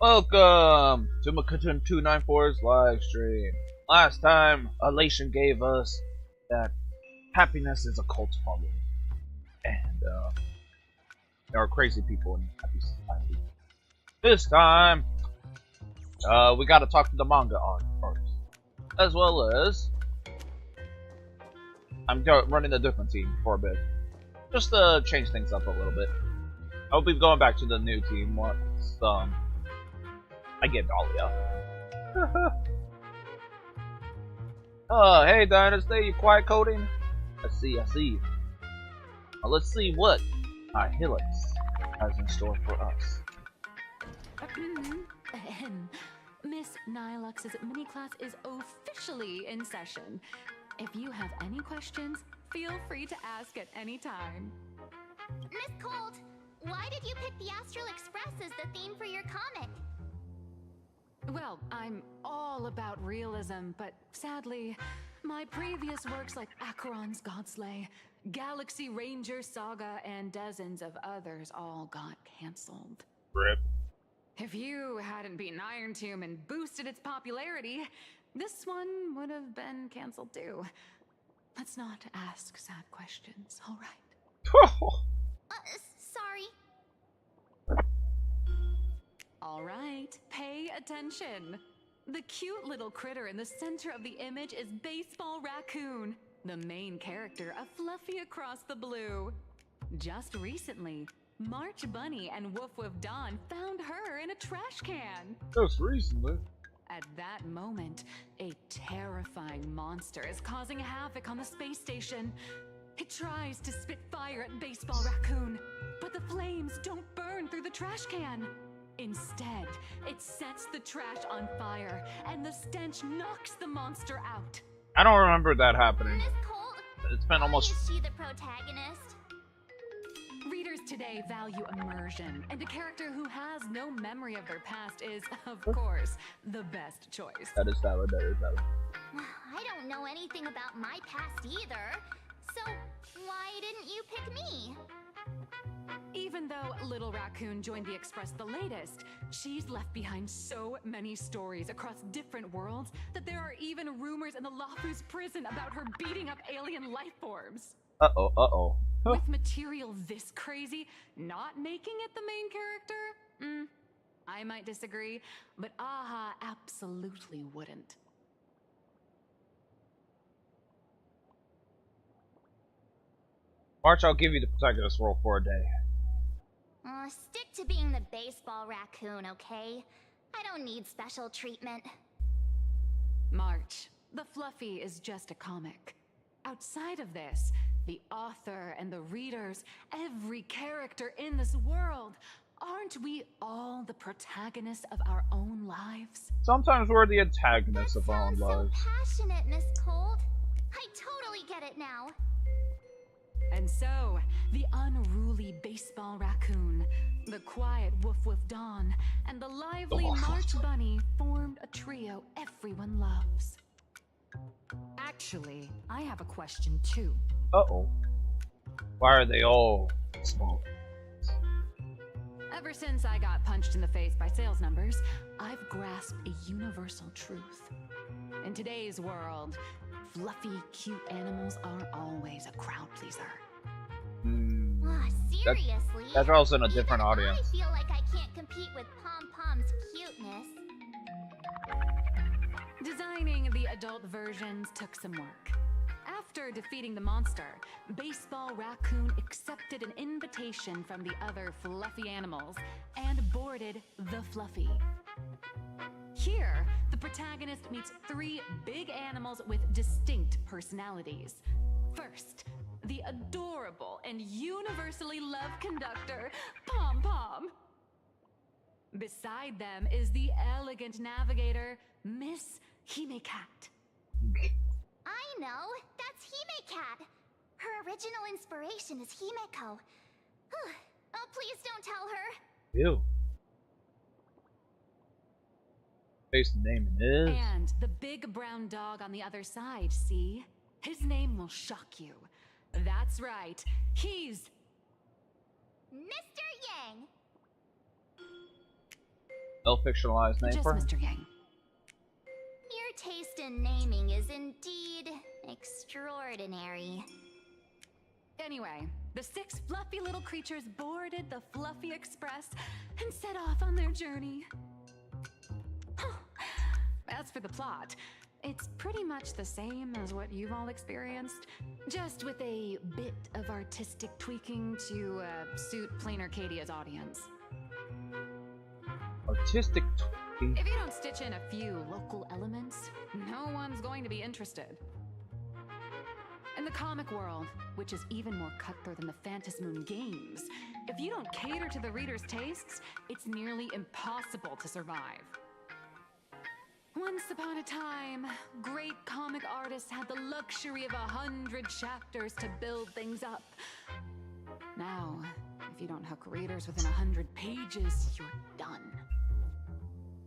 Welcome to Makatan 294's live stream. Last time, Elation gave us that happiness is a cult following. And, there are crazy people in happy society. This time, we gotta talk to the manga art first. As well as, I'm running a different team for a bit. Just to change things up a little bit. I'll be going back to the new team once, I get Dahlia. Hey Dynasty, you quiet coding? I see. Now let's see what Nihilux has in store for us. Miss Nihilux's mini class is officially in session. If you have any questions, feel free to ask at any time. Miss Colt, why did you pick the Astral Express as the theme for your comic? Well, I'm all about realism, but sadly, my previous works like Acheron's Godslay, Galaxy Ranger Saga, and dozens of others all got cancelled. Rip. If you hadn't beaten Iron Tomb and boosted its popularity, this one would have been cancelled too. Let's not ask sad questions, all right? Sorry. All right, pay attention. The cute little critter in the center of the image is Baseball Raccoon, the main character of Fluffy Across the Blue. Just recently, March Bunny and Woof Woof Dawn found her in a trash can. Just recently. At that moment, a terrifying monster is causing havoc on the space station. It tries to spit fire at Baseball Raccoon, but the flames don't burn through the trash can. Instead, it sets the trash on fire, and the stench knocks the monster out. I don't remember that happening. Miss Colt, It's been almost. is she the protagonist? Readers today value immersion, and a character who has no memory of their past is, of course, the best choice. That is valid. I don't know anything about my past either, so why didn't you pick me? Even though Little Raccoon joined the Express the latest, she's left behind so many stories across different worlds that there are even rumors in the Lafu's prison about her beating up alien life forms. Uh-oh. With material this crazy, not making it the main character? I might disagree, but AHA absolutely wouldn't. March, I'll give you the protagonist role for a day. Stick to being the Baseball Raccoon, okay? I don't need special treatment. March, the Fluffy is just a comic. Outside of this, the author and the readers, every character in this world, aren't we all the protagonists of our own lives? Sometimes we're the antagonists of our own lives. So passionate, Miss Cold. I totally get it now. And so, the unruly Baseball Raccoon, the quiet Woof Woof Dawn, and the lively March Bunny formed a trio everyone loves. Actually, I have a question too. Uh-oh. Why are they all small? Ever since I got punched in the face by sales numbers, I've grasped a universal truth. In today's world, fluffy, cute animals aren't always a crowd pleaser. Seriously? That draws in a different Even audience. I feel like I can't compete with Pom Pom's cuteness. Designing the adult versions took some work. After defeating the monster, Baseball Raccoon accepted an invitation from the other fluffy animals and boarded the Fluffy. Here, the protagonist meets three big animals with distinct personalities. First, the adorable and universally loved conductor, Pom Pom. Beside them is the elegant navigator, Miss Hime-Cat. I know, that's Hime-Cat. Her original inspiration is Himeko. Oh, please don't tell her. Ew. Face the name is. And the big brown dog on the other side, see? His name will shock you. That's right, he's Mr. Yang. No fictionalized name Just for her? Mr. Yang. Your taste in naming is indeed extraordinary. Anyway, the 6 fluffy little creatures boarded the Fluffy Express and set off on their journey. As for the plot, it's pretty much the same as what you've all experienced, just with a bit of artistic tweaking to suit plain Arcadia's audience. Artistic tweaking? If you don't stitch in a few local elements, no one's going to be interested. In the comic world, which is even more cutthroat than the Phantasm Moon games, if you don't cater to the reader's tastes, it's nearly impossible to survive. Once upon a time, great comic artists had the luxury of 100 chapters to build things up. Now, if you don't hook readers within 100 pages, you're done.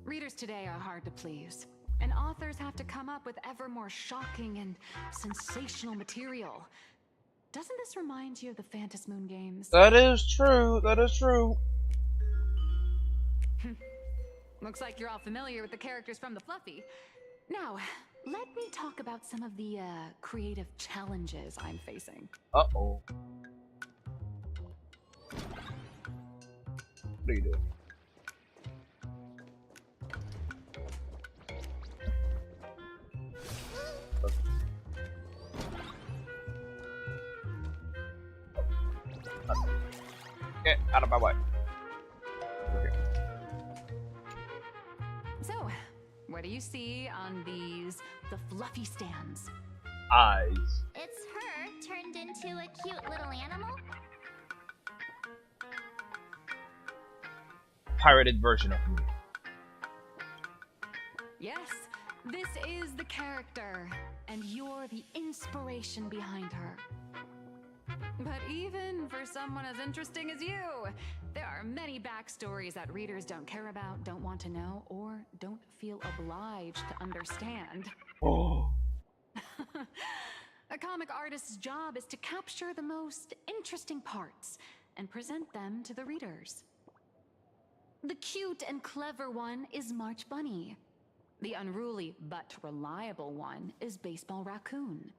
Readers today are hard to please, and authors have to come up with ever more shocking and sensational material. Doesn't this remind you of the Phantasm Moon games? That is true. That is true. Looks like you're all familiar with the characters from the Fluffy. Now, let me talk about some of the creative challenges I'm facing. Uh-oh. What are you doing? Get out of my way. So, what do you see on the Fluffy stands? Eyes. It's her turned into a cute little animal? Pirated version of me. Yes, this is the character, and you're the inspiration behind her. But even for someone as interesting as you, there are many backstories that readers don't care about, don't want to know, or don't feel obliged to understand. Oh. A comic artist's job is to capture the most interesting parts and present them to the readers. The cute and clever one is March Bunny. The unruly but reliable one is Baseball Raccoon.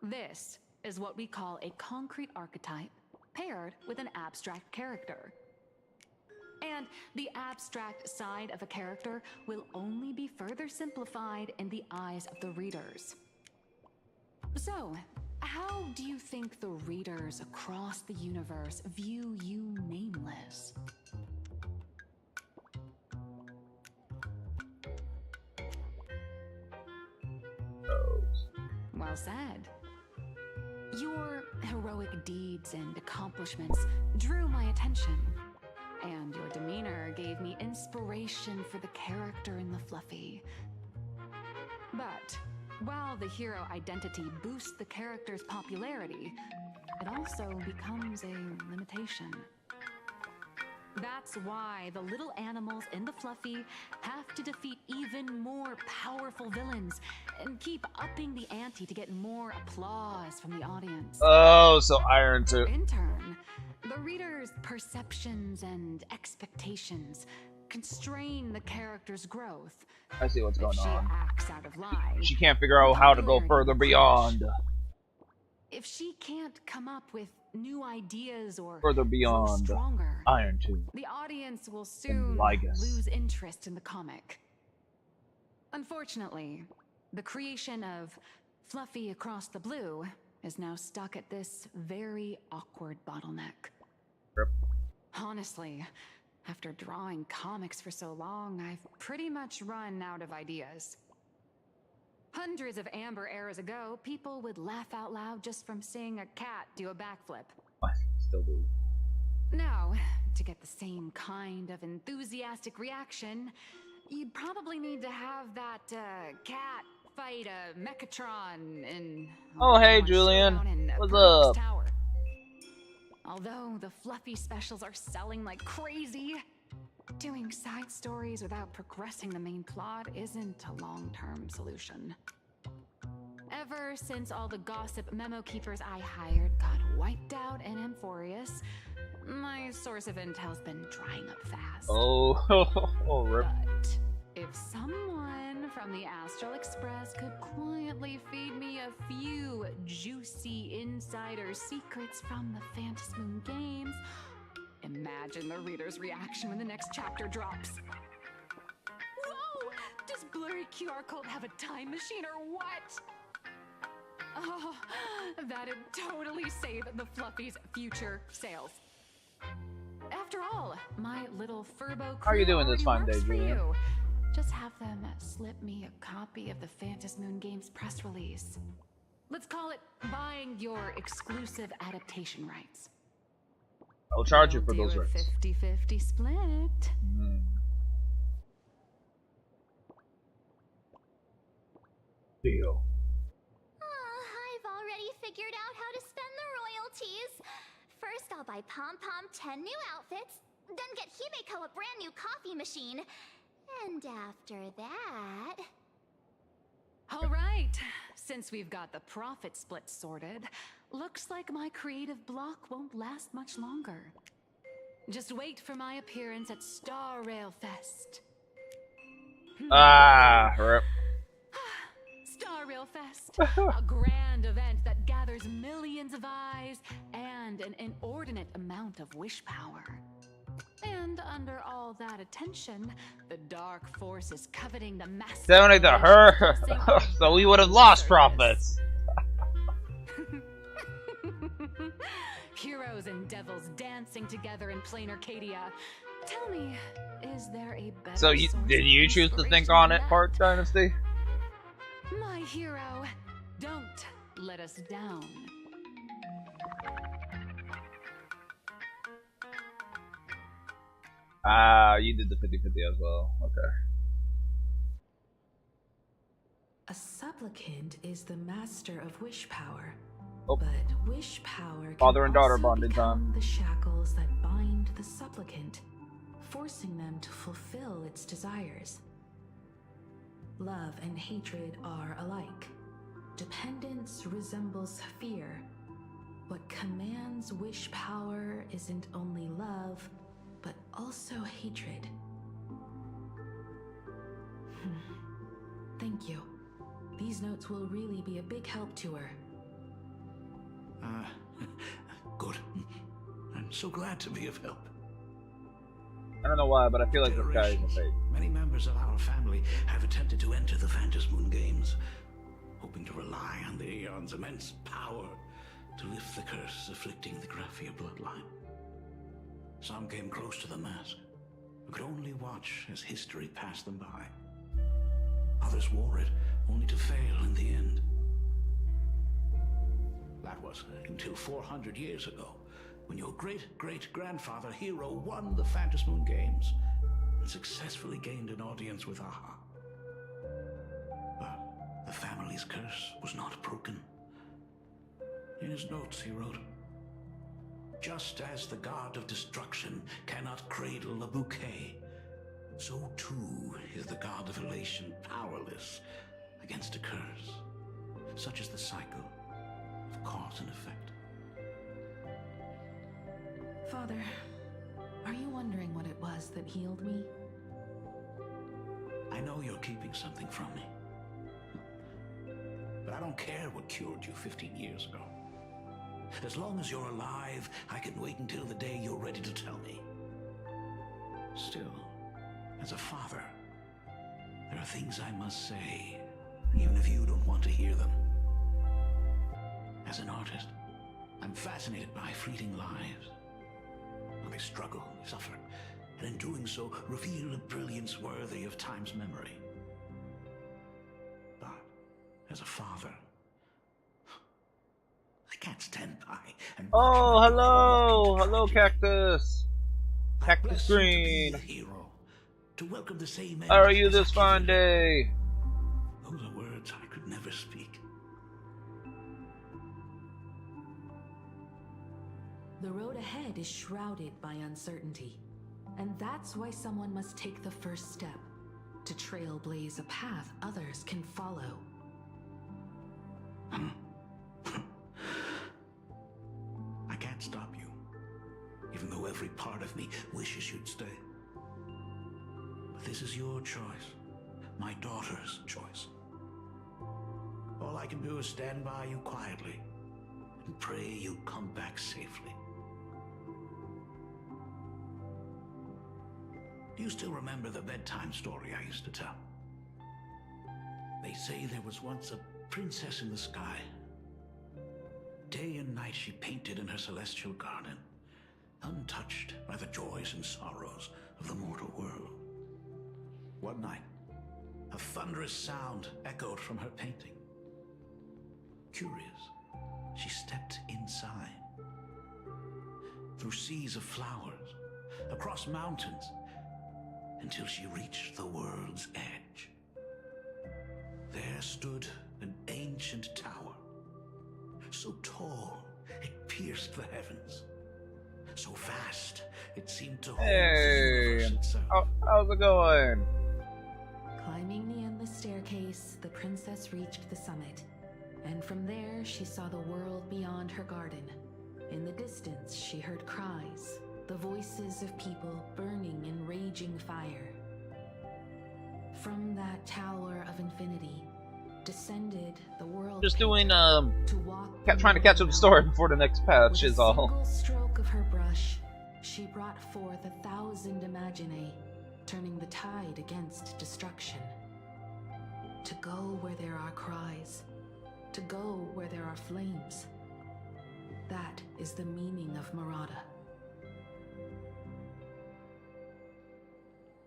This is what we call a concrete archetype paired with an abstract character. And the abstract side of a character will only be further simplified in the eyes of the readers. So, how do you think the readers across the universe view you nameless? Well said. Your heroic deeds and accomplishments drew my attention, and your demeanor gave me inspiration for the character in the Fluffy. But while the hero identity boosts the character's popularity, it also becomes a limitation. That's why the little animals in the Fluffy have to defeat even more powerful villains and keep upping the ante to get more applause from the audience. Oh, so Iron too. In turn, the reader's perceptions and expectations constrain the character's growth. I see what's going If she on. acts out of line, She can't figure out how to go further beyond. if she can't come up with new ideas or Further grow beyond stronger, Iron 2. the audience will soon Ligus. lose interest in the comic. Unfortunately, the creation of Fluffy Across the Blue is now stuck at this very awkward bottleneck. Rip. Honestly, after drawing comics for so long, I've pretty much run out of ideas. Hundreds of amber eras ago, people would laugh out loud just from seeing a cat do a backflip. I still do. Now, to get the same kind of enthusiastic reaction, you'd probably need to have that cat fight a Mechatron in... Oh, hey, on Julian. Showdown in What's Brooks up? Tower. Although the Fluffy specials are selling like crazy, doing side stories without progressing the main plot isn't a long-term solution. Ever since all the gossip memo keepers I hired got wiped out in Amphorius, My source of intel's been drying up fast. Oh, rip. But if someone from the Astral Express could quietly feed me a few juicy insider secrets from the Phantasmoon games, imagine the reader's reaction when the next chapter drops. Whoa! Does blurry QR code have a time machine or what? Oh, that'd totally save the Fluffy's future sales. After all, my little Furbo How are you doing this fine day, Julian? Just have them slip me a copy of the Phantasmoon Games press release. Let's call it buying your exclusive adaptation rights. I'll charge you We'll for those do a rights. 50-50 split. Deal. I've already figured out how to spend the royalties. First, I'll buy Pom Pom 10 new outfits, then get Himeko a brand new coffee machine. And after that... All right, since we've got the profit split sorted, looks like my creative block won't last much longer. Just wait for my appearance at Star Rail Fest. Ah, rip. Star Rail Fest, a grand event that gathers millions of eyes and an inordinate amount of wish power. And under all that attention, the dark force is coveting the massive... Donate to her, so we would have lost profits. Heroes and devils dancing together in plain Arcadia. Tell me, is there a better So did you choose to think on it, Part Dynasty? My hero, don't let us down. Ah, you did the 50-50 as well. Okay. A supplicant is the master of wish power. Oh. But wish power can Father and daughter also bonding become time. the shackles that bind the supplicant, forcing them to fulfill its desires. Love and hatred are alike. Dependence resembles fear. What commands wish power isn't only love, but also hatred. Thank you. These notes will really be a big help to her. Good. I'm so glad to be of help. I don't know why, but I feel like this guy is a fake. Many members of our family have attempted to enter the Phantasmoon Games, hoping to rely on the Aeon's immense power to lift the curse afflicting the Graphia bloodline. Some came close to the mask, but could only watch as history passed them by. Others wore it, only to fail in the end. That was until 400 years ago, when your great-great-grandfather Hero won the Phantasmoon Games and successfully gained an audience with Aha. But the family's curse was not broken. In his notes he wrote, "Just as the god of destruction cannot cradle a bouquet, so too is the god of elation powerless against a curse. Such is the cycle of cause and effect." Father, are you wondering what it was that healed me? I know you're keeping something from me. But I don't care what cured you 15 years ago. As long as you're alive, I can wait until the day you're ready to tell me. Still, as a father, there are things I must say, even if you don't want to hear them. As an artist, I'm fascinated by fleeting lives. How they struggle, suffer, and in doing so, reveal a brilliance worthy of time's memory. But, as a father, I can't stand by and watch Oh, my hello! daughter Hello, walk into tragedy. Cactus! I'm Cactus blessed to be Green! a hero, to welcome the same end How are you as a this fine kid. day? Those are words I could never speak. The road ahead is shrouded by uncertainty. And that's why someone must take the first step, to trailblaze a path others can follow. I can't stop you, even though every part of me wishes you'd stay. But this is your choice, my daughter's choice. All I can do is stand by you quietly and pray you come back safely. Do you still remember the bedtime story I used to tell? They say there was once a princess in the sky. Day and night she painted in her celestial garden, untouched by the joys and sorrows of the mortal world. One night, a thunderous sound echoed from her painting. Curious, she stepped inside. Through seas of flowers, across mountains, until she reached the world's edge. There stood an ancient tower, so tall it pierced the heavens, so vast it seemed to hold the universe itself. How's it going? Climbing the endless staircase, the princess reached the summit, and from there she saw the world beyond her garden. In the distance, she heard cries, the voices of people burning in raging fire. From that tower of infinity descended the world. Just doing to walk trying to catch up the story before the next patch is all. With a single stroke of her brush, she brought forth 1,000 imaginae, turning the tide against destruction. To go where there are cries, to go where there are flames. That is the meaning of Murata.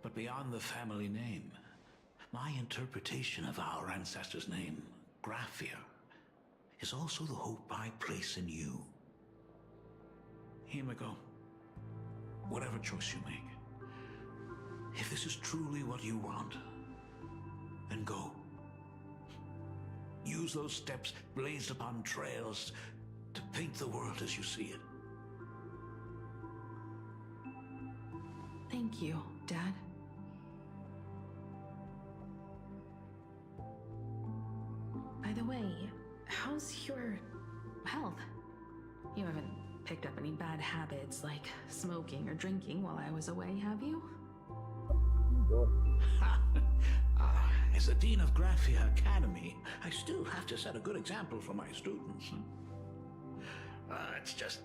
But beyond the family name, my interpretation of our ancestor's name, Graphia, is also the hope I place in you. Himiko, whatever choice you make, if this is truly what you want, then go. Use those steps blazed upon trails to paint the world as you see it. Thank you, Dad. By the way, how's your health? You haven't picked up any bad habits like smoking or drinking while I was away, have you? As the Dean of Graphia Academy, I still have to set a good example for my students. It's just,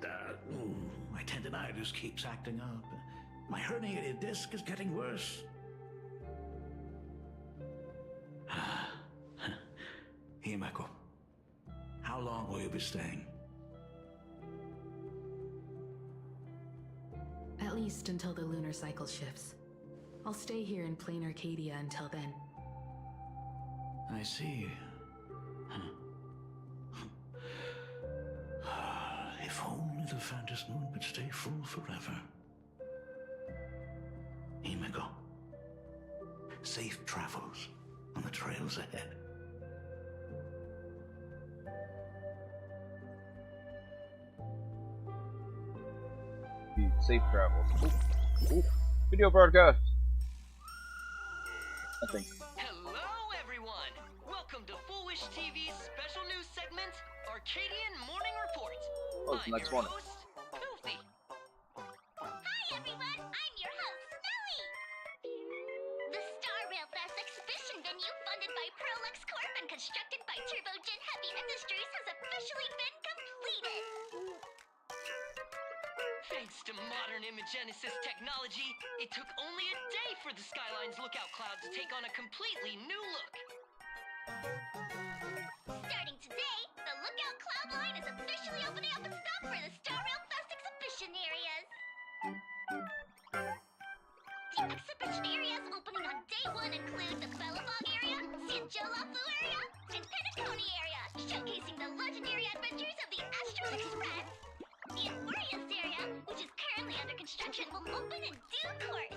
my tendinitis keeps acting up. My herniated disc is getting worse. Himeko, how long will you be staying? At least until the lunar cycle shifts. I'll stay here in plain Arcadia until then. I see. If only the Phantom Moon could stay full forever. Himeko, safe travels on the trails ahead. Safe travels. Ooh. Video broadcast. I think. Hello, everyone! Welcome to Foolish TV's special news segment, Arcadian Morning Report. Oh, it's the next one. Host, Goofy. Hi everyone, I'm your host, Snowy! The Star Rail Fest exhibition venue funded by Prolux Corp and constructed by Turbogen Heavy Industries has officially been completed! Thanks to modern imagenesis technology, it took only a day for the Skyline's lookout cloud to take on a completely new look. Starting today, the Lookout Cloud line is officially opening up its stop for the Star Rail Fest exhibition areas! The exhibition areas opening on day 1 include the Belobog area, Sanjolafu area, and Penacony area, showcasing the legendary adventures of the Astral Express. The Aquarius area, which is currently under construction, will open in due course.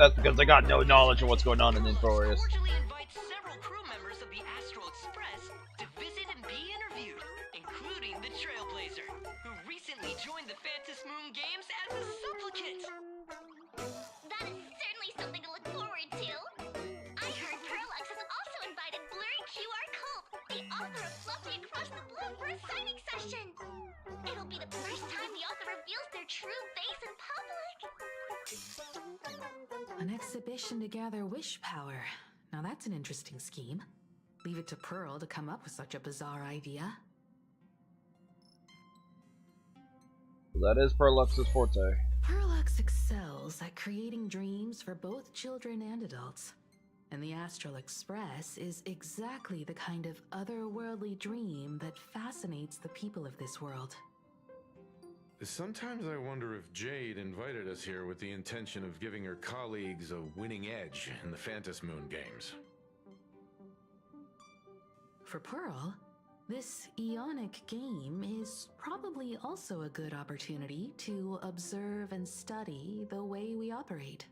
That's because I got no knowledge of what's going on in the Aquarius. Cordially invites several crew members of the Astral Express to visit and be interviewed, including the Trailblazer, who recently joined the Phantom Moon Games as a supplicant. That is certainly something to look forward to. I heard Prolux has also invited Blurry QR Cult, the author of Fluffy Across the Globe, for a signing session. It'll be the first time the author reveals their true face in public. An exhibition to gather wish power. Now that's an interesting scheme. Leave it to Pearl to come up with such a bizarre idea. That is Perlux's forte. Perlux excels at creating dreams for both children and adults. And the Astral Express is exactly the kind of otherworldly dream that fascinates the people of this world. Sometimes I wonder if Jade invited us here with the intention of giving her colleagues a winning edge in the Phantom Moon games. For Pearl, this Ionic game is probably also a good opportunity to observe and study the way we operate.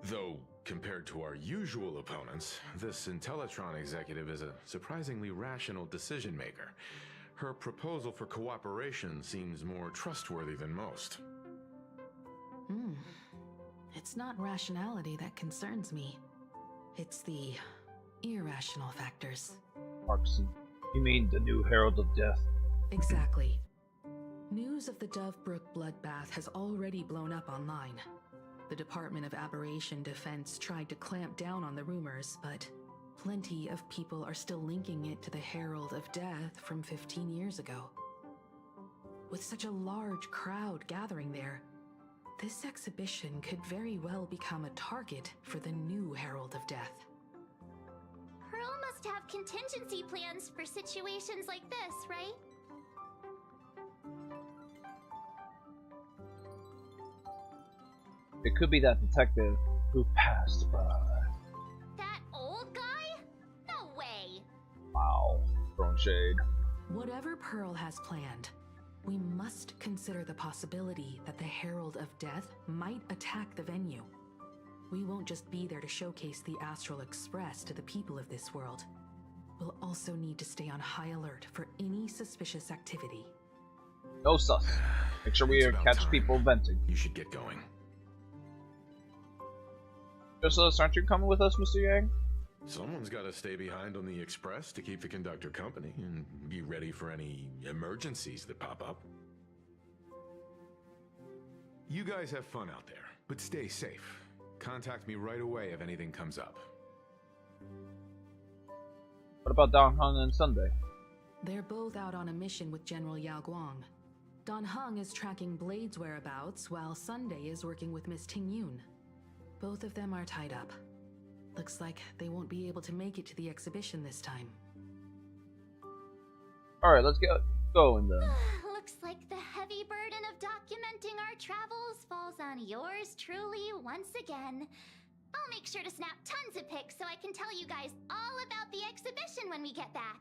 Though, compared to our usual opponents, this Intellatron executive is a surprisingly rational decision maker. Her proposal for cooperation seems more trustworthy than most. It's not rationality that concerns me. It's the irrational factors. Markson, you mean the new Herald of Death? Exactly. News of the Dovebrook bloodbath has already blown up online. The Department of Aberration Defense tried to clamp down on the rumors, but plenty of people are still linking it to the Herald of Death from 15 years ago. With such a large crowd gathering there, this exhibition could very well become a target for the new Herald of Death. Pearl must have contingency plans for situations like this, right? It could be that detective who passed by. That old guy? No way! Wow, throwing shade. Whatever Pearl has planned, we must consider the possibility that the Herald of Death might attack the venue. We won't just be there to showcase the Astral Express to the people of this world. We'll also need to stay on high alert for any suspicious activity. No sus. Make sure we It's about catch time. people venting. You should get going. Just aren't you coming with us, Mr. Yang? Someone's got to stay behind on the Express to keep the conductor company and be ready for any emergencies that pop up. You guys have fun out there, but stay safe. Contact me right away if anything comes up. What about Dong Hung and Sunday? They're both out on a mission with General Yao Guang. Don Hung is tracking Blade's whereabouts, while Sunday is working with Miss Ting Yun. Both of them are tied up. Looks like they won't be able to make it to the exhibition this time. Alright, let's get going then. Looks like the heavy burden of documenting our travels falls on yours truly once again. I'll make sure to snap tons of pics so I can tell you guys all about the exhibition when we get back.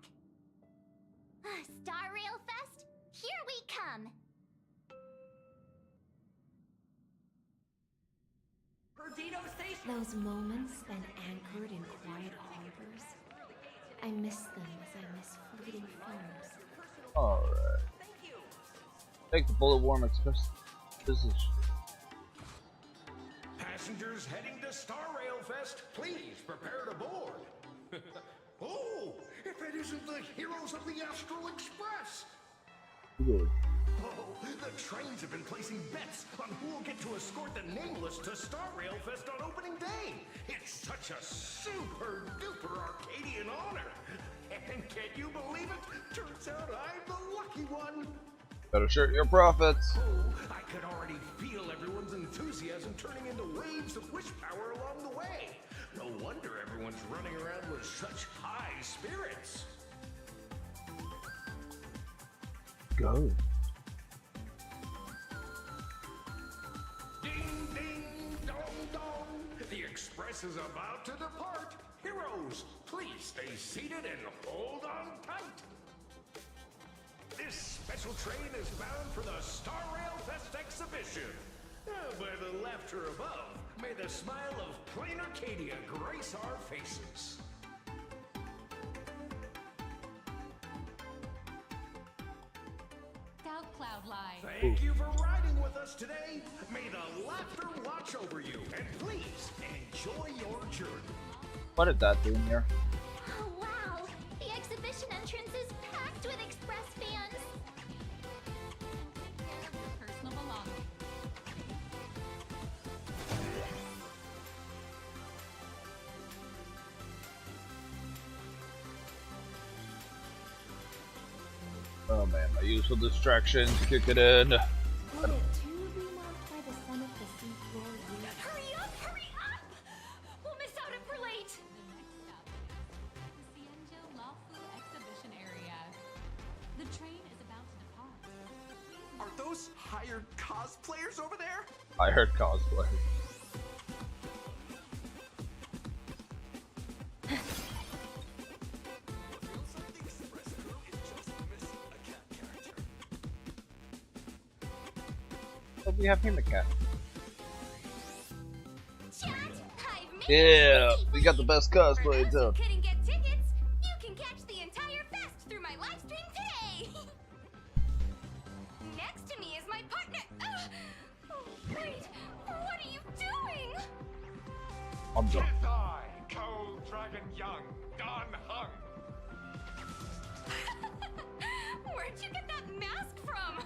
Star Rail Fest, here we come! Those moments spent anchored in quiet harbors, I miss them as I miss fleeting films. Alright. Take the Bullet Warm Express position. Passengers heading to Star Rail Fest, please prepare to board. Oh, if it isn't the heroes of the Astral Express! Good. Oh, the trains have been placing bets on who will get to escort the Nameless to Star Rail Fest on opening day. It's such a super duper Arcadian honor. And can you believe it? Turns out I'm the lucky one. Better shirt your profits. Oh, I could already feel everyone's enthusiasm turning into waves of wish power along the way. No wonder everyone's running around with such high spirits. Go. Ding, ding, dong, dong. The express is about to depart. Heroes, please stay seated and hold on tight. This special train is bound for the Star Rail Fest exhibition. By the laughter above, may the smile of plain Arcadia grace our faces. Doubt Cloud Live. Thank you for riding with us today. May the laughter watch over you, and please enjoy your journey. What did that do in here? Oh, wow! The exhibition entrance is packed with Express fans! Oh man, my usual distractions kick it in. Would it too be marked by the sun of the seafloor years? Hurry up! Hurry up! We'll miss out if we're late. The Cienjo Mafu exhibition area. The train is about to depart. Are those hired cosplayers over there? I heard cosplay. Feels like the Express crew is just missing a cat character. But we have him a cat. Chat, I've made Yeah, it. we got the best cosplay For in those who town. couldn't get tickets, you can catch the entire fest through my live stream today. Next to me is my partner. Oh, wait, what are you doing? I'm done. I, Cold Dragon Young, Don Hung. Where'd you get that mask from?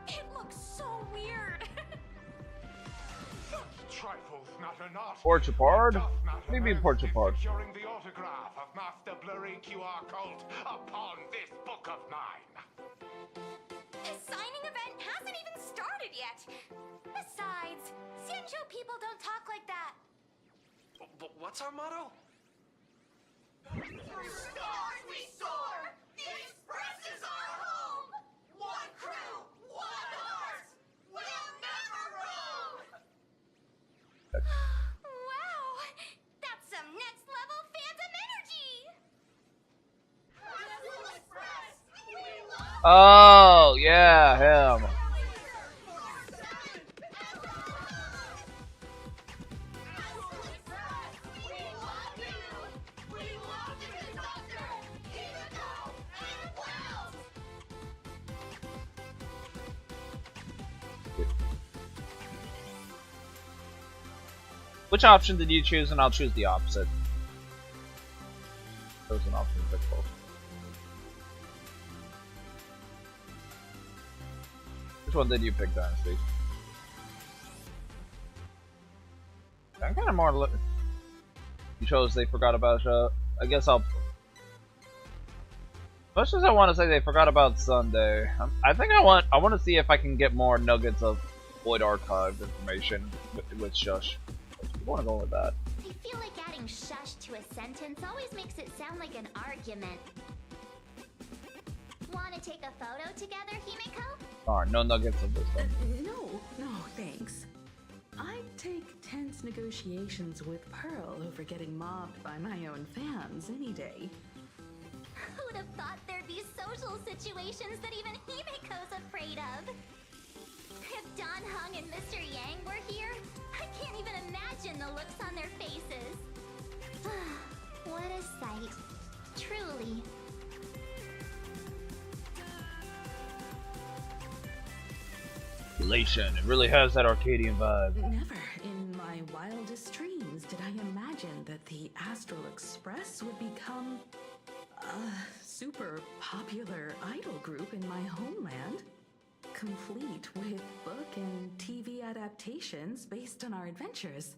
It looks so weird. Such trifles matter not. Porchapard? Doth What matter do you mean most Porchapard? in securing the autograph of Master Blurry QR Cult upon this book of mine. The signing event hasn't even started yet. Besides, Cienjo people don't talk like that. But what's our motto? Through stars we soar. The Express is our home. One crew, one heart. We'll never roam. Wow, that's some next level phantom energy. Express, we love Oh, yeah, him. Which option did you choose? And I'll choose the opposite. Chose an option to pick both. Which one did you pick, Dynasty? I'm kind of more. You chose They Forgot About You. I guess I'll. Much as I want to say they forgot about Sunday, I think I want to see if I can get more nuggets of Void Archive information with Shush. I want to go with that. I feel like adding shush to a sentence always makes it sound like an argument. Want to take a photo together, Himeko? Alright, no nuggets of wisdom. No, thanks. I'd take tense negotiations with Pearl over getting mobbed by my own fans any day. Who'd have thought there'd be social situations that even Himeko's afraid of? If Don Hung and Mr. Yang were here, I can't even imagine the looks on their faces. What a sight. Truly. Elation, it really has that Arcadian vibe. Never in my wildest dreams did I imagine that the Astral Express would become a super popular idol group in my homeland, complete with book and TV adaptations based on our adventures.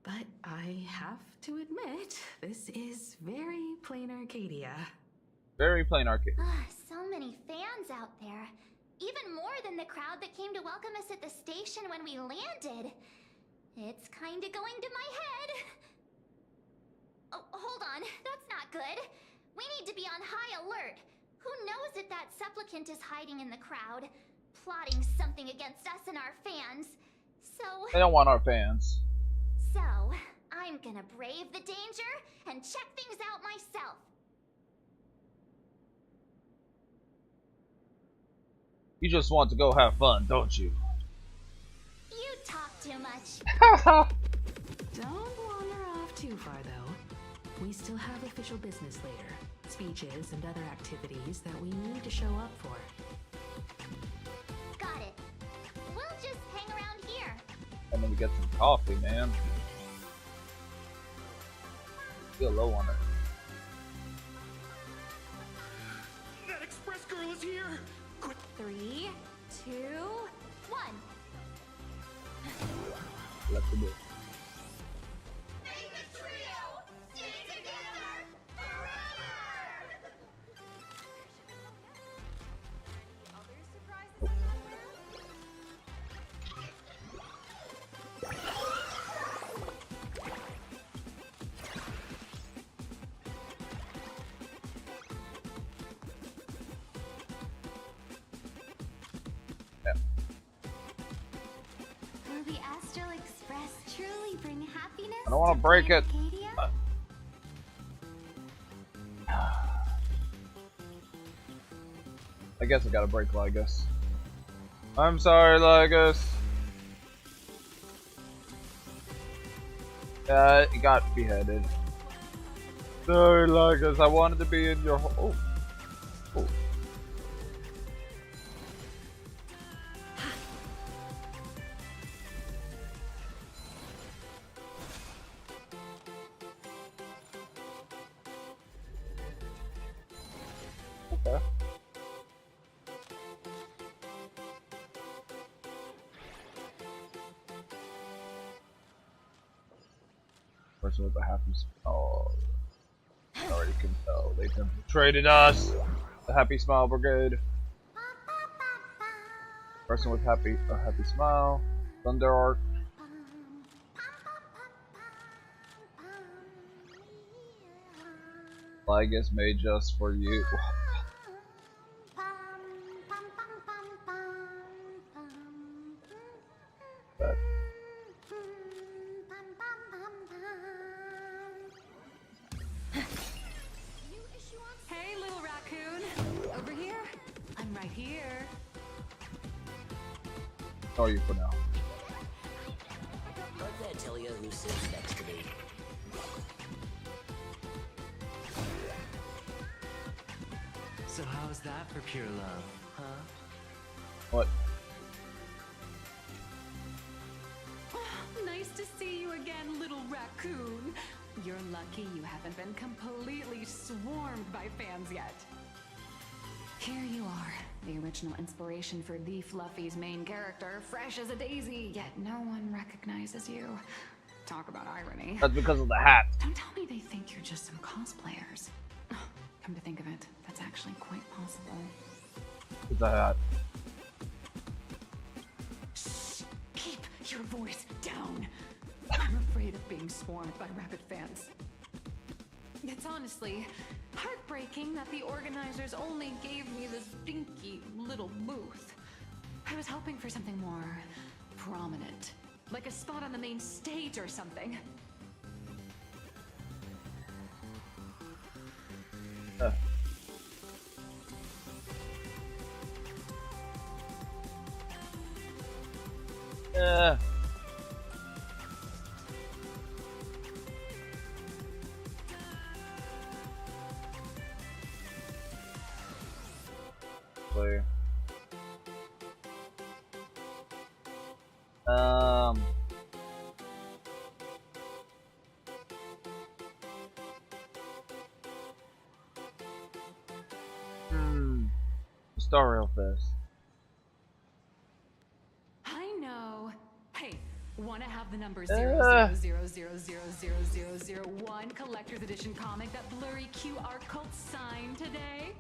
But I have to admit, this is very plain Arcadia. Very plain arcade. So many fans out there. Even more than the crowd that came to welcome us at the station when we landed. It's kinda going to my head. Oh, hold on. That's not good. We need to be on high alert. Who knows if that supplicant is hiding in the crowd, plotting something against us and our fans. They don't want our fans. So, I'm gonna brave the danger and check things out myself. You just want to go have fun, don't you? You talk too much. Don't wander off too far, though. We still have official business later. Speeches and other activities that we need to show up for. Got it. We'll just hang around here. I'm gonna get some coffee, man. Feel low on it. That Express girl is here! Quick! 3, 2, 1. Let's do it. Make the trio stay together forever! I don't want to break it. I guess I gotta break Lygus. I'm sorry, Lygus. He got beheaded. Sorry, Lygus. I wanted to be in your hole. Oh. Okay. Person with the happy smile. I already can tell they've infiltrated us. The Happy Smile Brigade. Person with a happy smile. Thunder Arc. Lygus made just for you. That. Hey, little raccoon. Over here. I'm right here. How are you for now? Let that tell you who sits next to me. So how's that for pure love, huh? What? Nice to see you again, little raccoon. You're lucky you haven't been completely swarmed by fans yet. Here you are, the original inspiration for the Fluffy's main character, fresh as a daisy, yet no one recognizes you. Talk about irony. That's because of the hat. Don't tell me they think you're just some cosplayers. Come to think of it, that's actually quite possible. It's a hat. Shh! Keep your voice down. I'm afraid of being swarmed by rabid fans. It's honestly heartbreaking that the organizers only gave me this dinky little booth. I was hoping for something more prominent, like a spot on the main stage or something. Play. Star Rail Fest. I know. Hey, wanna have the number 000000001 collector's edition comic that blurry QR cult signed today?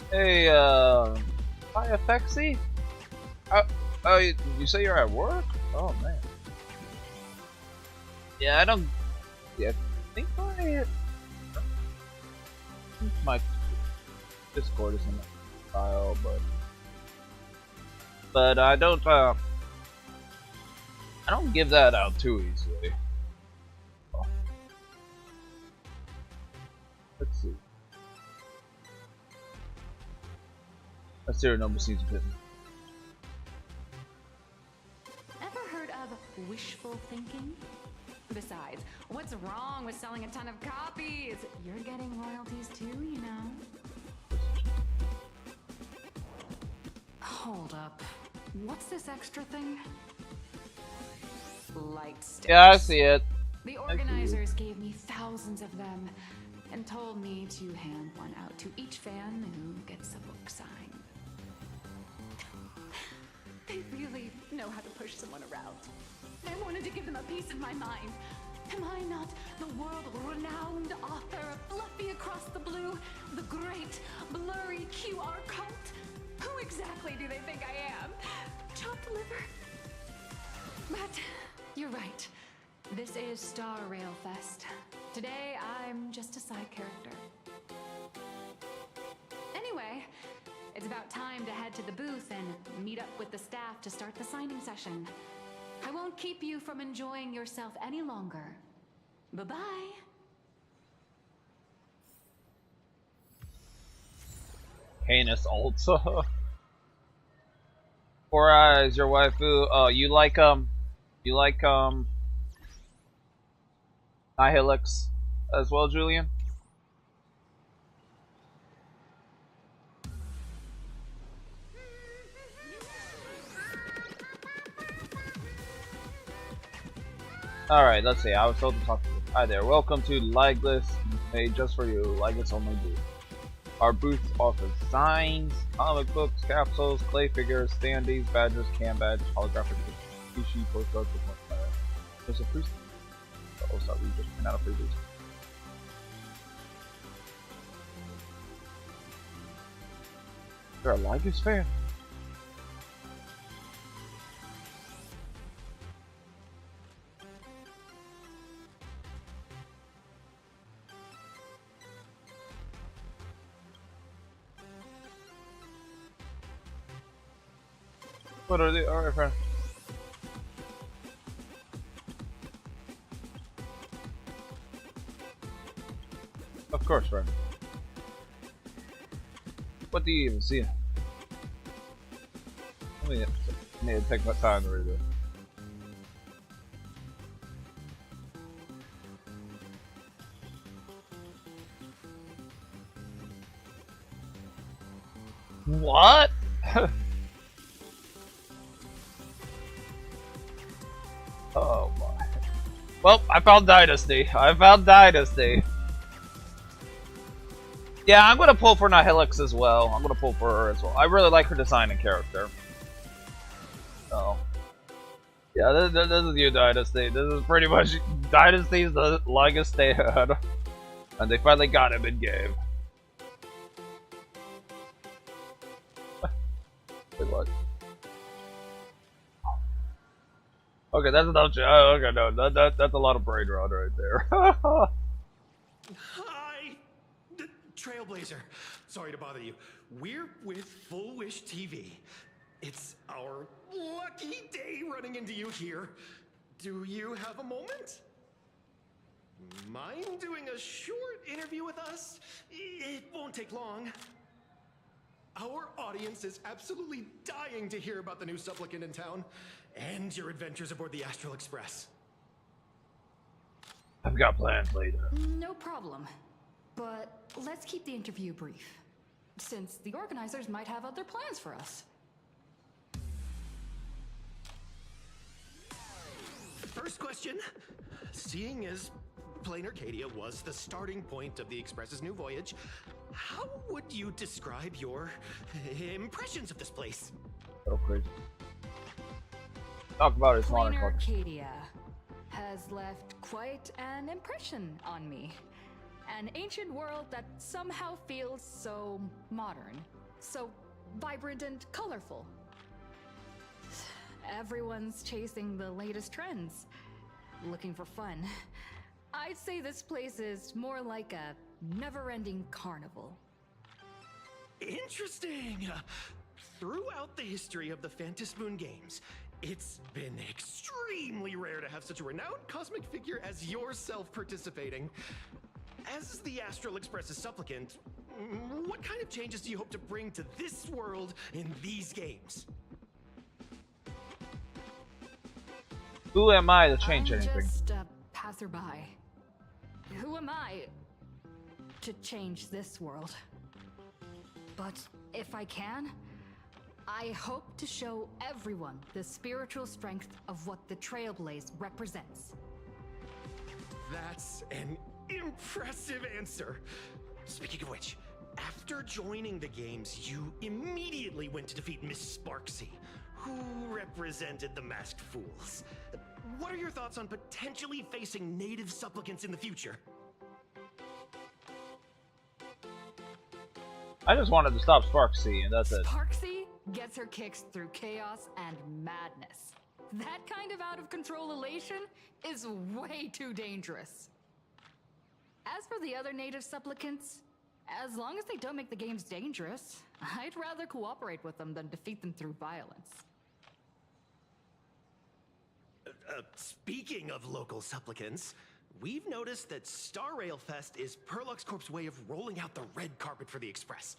Hey, hi, Afexi? Oh, you say you're at work? Oh, man. Yeah, I don't... Yeah, I think my Discord is in that file, but I don't give that out too easily. Oh. Let's see. That serial number seems a bit. Ever heard of wishful thinking? Besides, what's wrong with selling a ton of copies? You're getting royalties too, you know. Hold up. What's this extra thing? Light sticks. Yeah, I see it. The organizers gave me thousands of them and told me to hand one out to each fan who gets a book signed. They really know how to push someone around. I wanted to give them a piece of my mind. Am I not the world-renowned author of Fluffy Across the Blue, the great blurry QR cult? Who exactly do they think I am? Chopped liver? But you're right. This is Star Rail Fest. Today, I'm just a side character. Anyway, It's about time to head to the booth and meet up with the staff to start the signing session. I won't keep you from enjoying yourself any longer. Bye-bye. Heinous ult. 4 Eyes, your waifu. Oh, you like Nihilux as well, Julian? Alright, let's see. I was told to talk to you. Hi there. Welcome to Legless, made just for you. Legless only booth. Our booth offers signs, comic books, capsules, clay figures, standees, badges, cam badge, holographic sushi, postcards, with more. There's a free. Oh, sorry, we just ran out of freebies. You're a Legless fan? What are they? Alright, friend. Of course, friend. What do you even see? I need to take my time to read it. What? Oh my. Well, I found Dynasty. Yeah, I'm gonna pull for Nihilux as well. I'm gonna pull for her as well. I really like her design and character. So. Yeah, this is you, Dynasty. This is pretty much Dynasty's the longest they had. And they finally got him in game. Good luck. Okay, that's enough. Oh, okay, no, that's a lot of brain rot right there. Hi, Trailblazer. Sorry to bother you. We're with Full Wish TV. It's our lucky day running into you here. Do you have a moment? Mind doing a short interview with us? It won't take long. Our audience is absolutely dying to hear about the new supplicant in town and your adventures aboard the Astral Express. I've got plans later. No problem. But let's keep the interview brief, since the organizers might have other plans for us. First question. Seeing as Plain Arcadia was the starting point of the Express's new voyage, how would you describe your impressions of this place? So crazy. Talk about it, Plain modern culture. Arcadia has left quite an impression on me. An ancient world that somehow feels so modern, so vibrant and colorful. Everyone's chasing the latest trends, looking for fun. I'd say this place is more like a never-ending carnival. Interesting! Throughout the history of the Phantasmoon Games, it's been extremely rare to have such a renowned cosmic figure as yourself participating. As the Astral Express's supplicant, what kind of changes do you hope to bring to this world in these games? Who am I to change I'm anything? Just a passerby. Who am I to change this world? But if I can, I hope to show everyone the spiritual strength of what the Trailblaze represents. That's an impressive answer. Speaking of which, after joining the games, you immediately went to defeat Miss Sparksy, who represented the Masked Fools. What are your thoughts on potentially facing native supplicants in the future? I just wanted to stop Sparksy, and that's it. Sparksy gets her kicks through chaos and madness. That kind of out-of-control elation is way too dangerous. As for the other native supplicants, As long as they don't make the games dangerous, I'd rather cooperate with them than defeat them through violence. Speaking of local supplicants, we've noticed that Star Rail Fest is Perlux Corp's way of rolling out the red carpet for the Express.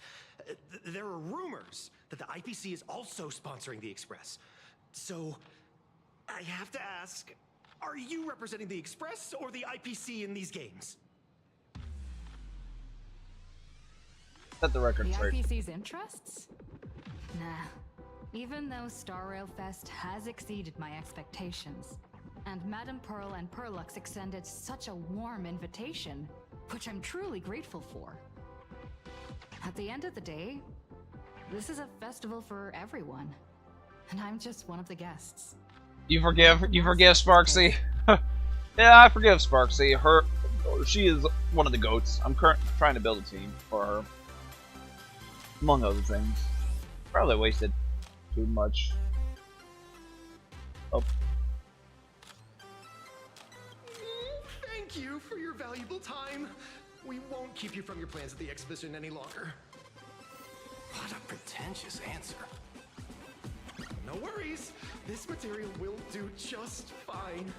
There are rumors that the IPC is also sponsoring the Express. So, I have to ask, are you representing the Express or the IPC in these games? Set the record The straight. IPC's interests? Nah. Even though Star Rail Fest has exceeded my expectations, and Madame Pearl and Perlux extended such a warm invitation, which I'm truly grateful for. At the end of the day, this is a festival for everyone, and I'm just one of the guests. You forgive Sparksy. Yeah, I forgive Sparksy. She is one of the goats. I'm trying to build a team for her, among other things. Probably wasted too much. Oh. Thank you for your valuable time. We won't keep you from your plans at the exhibition any longer. What a pretentious answer. No worries. This material will do just fine.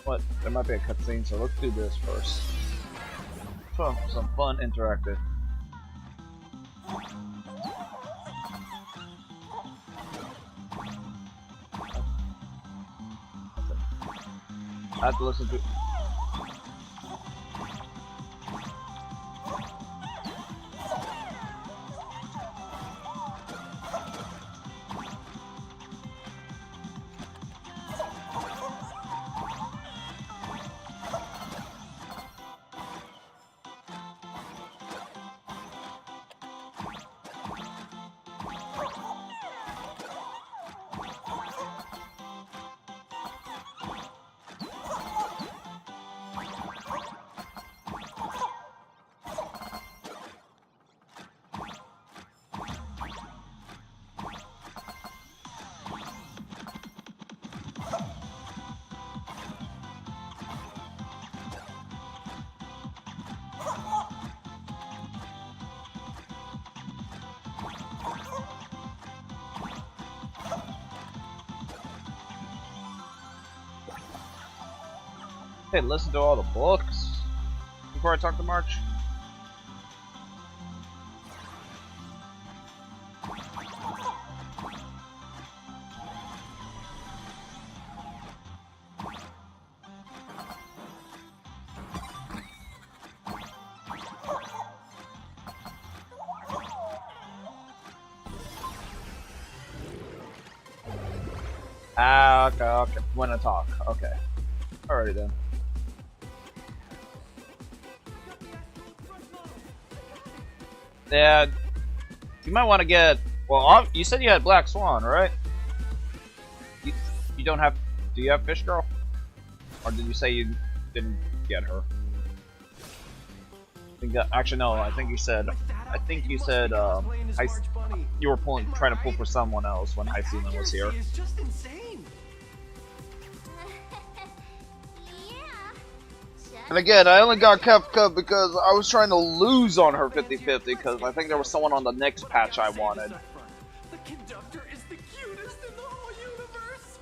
What? There might be a cutscene, so let's do this first. Some fun interactive. I have to listen to. Hey, listen to all the books before I talk to March. Ah, okay. When I talk, okay. Alrighty then. Yeah, you might want to get. Well, you said you had Black Swan, right? You don't have. Do you have Fish Girl? Or did you say you didn't get her? Actually, no. I think you said. You were trying to pull for someone else when High Seaman was here. Is just insane. And again, I only got Kefka because I was trying to lose on her 50-50 because I think there was someone on the next patch I wanted. The conductor is the cutest in the whole universe.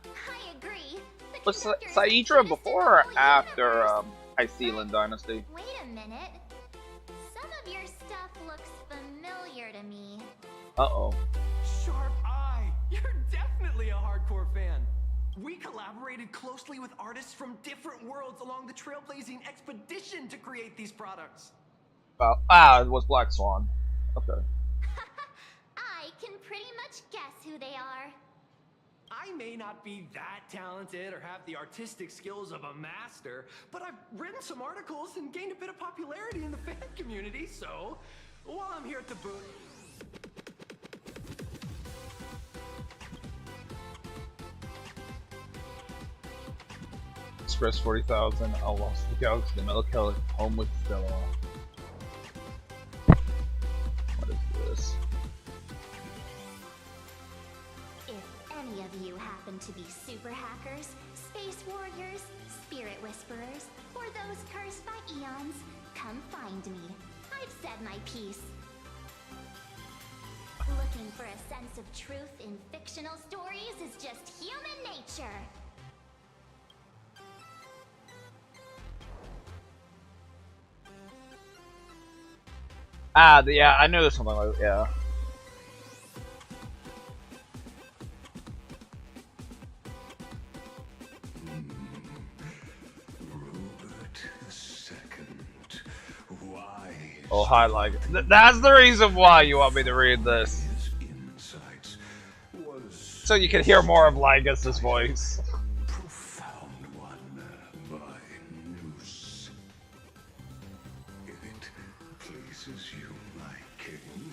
I agree. Was Saidra before or after High Sealand Dynasty? Wait a minute. Some of your stuff looks familiar to me. Uh-oh. Sharp eye. You're definitely a hardcore fan. We collaborated closely with artists from different worlds along the trailblazing expedition to create these products. It was Black Swan. Okay. I can pretty much guess who they are. I may not be that talented or have the artistic skills of a master, but I've written some articles and gained a bit of popularity in the fan community, so while I'm here at the booth... Express 40,000, I lost the Galaxy, the Metal Kelly, home with Stella. What is this? If any of you happen to be super hackers, space warriors, spirit whisperers, or those cursed by eons, come find me. I've said my piece. Looking for a sense of truth in fictional stories is just human nature. Ah, yeah, I knew there was something like that, yeah. Oh, highlight. That's the reason why you want me to read this. So you can hear more of Lagus's voice. Profound one by Noose. If it pleases you, my king,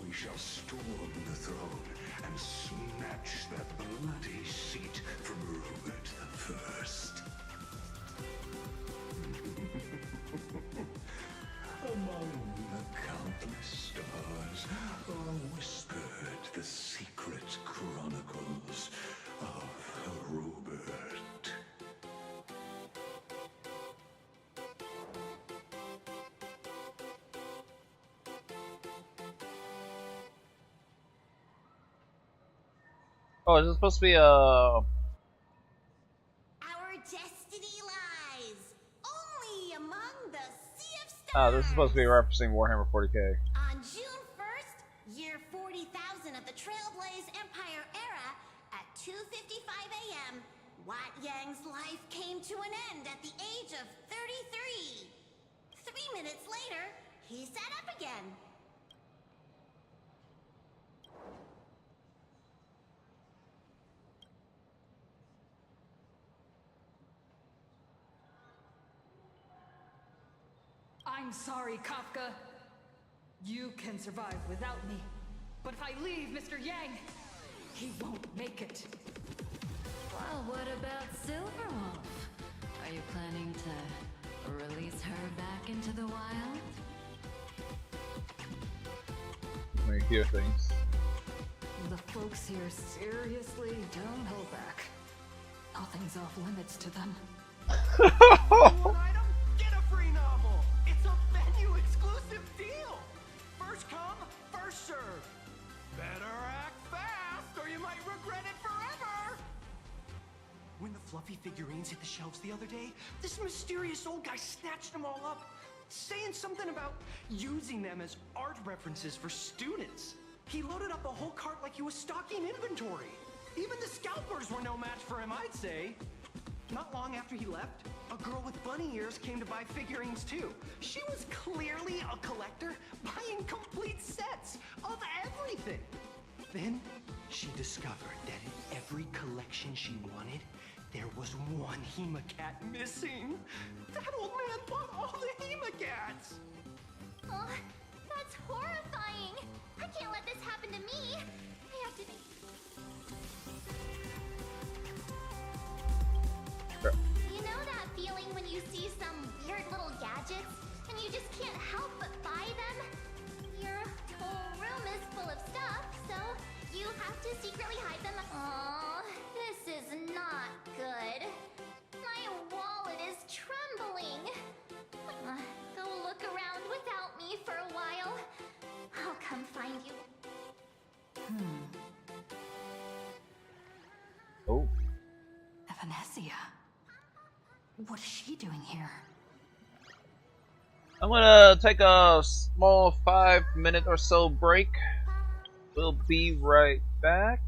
we shall storm the throne and snatch that bloody seat from Rupert the First. Among the countless stars are whispered the secret chronicles of Rupert. Oh, is this supposed to be Our destiny lies only among the sea of stars. oh, this is supposed to be referencing Warhammer 40k. On June 1st, year 40,000 of the Trailblaze Empire era, at 2:55 a.m., Wat Yang's life came to an end at the age of 33. 3 minutes later, he sat up again. I'm sorry, Kafka. You can survive without me. But if I leave Mr. Yang, he won't make it. Well, what about Silverwolf? Are you planning to release her back into the wild? Let me hear things. The folks here seriously don't hold back. Nothing's off limits to them. One item, get a free novel. It's a venue exclusive deal. First come, first serve. Better act fast or you might regret it forever. When the fluffy figurines hit the shelves the other day, this mysterious old guy snatched them all up, saying something about using them as art references for students. He loaded up a whole cart like he was stocking inventory. Even the scalpers were no match for him, I'd say. Not long after he left, a girl with bunny ears came to buy figurines too. She was clearly a collector, buying complete sets of everything. Then she discovered that in every collection she wanted, there was one Hemacat missing. That old man bought all the Hemacats. Oh, that's horrifying. I can't let this happen to me. I have to be... You know that feeling when you see some weird little gadgets and you just can't help but buy them? Your whole room is full of stuff, so you have to secretly hide them. Aww, this is not good. My wallet is trembling. Go look around without me for a while. I'll come find you. Oh. Evanesia. What is she doing here? I'm gonna take a small 5-minute or so break. We'll be right back.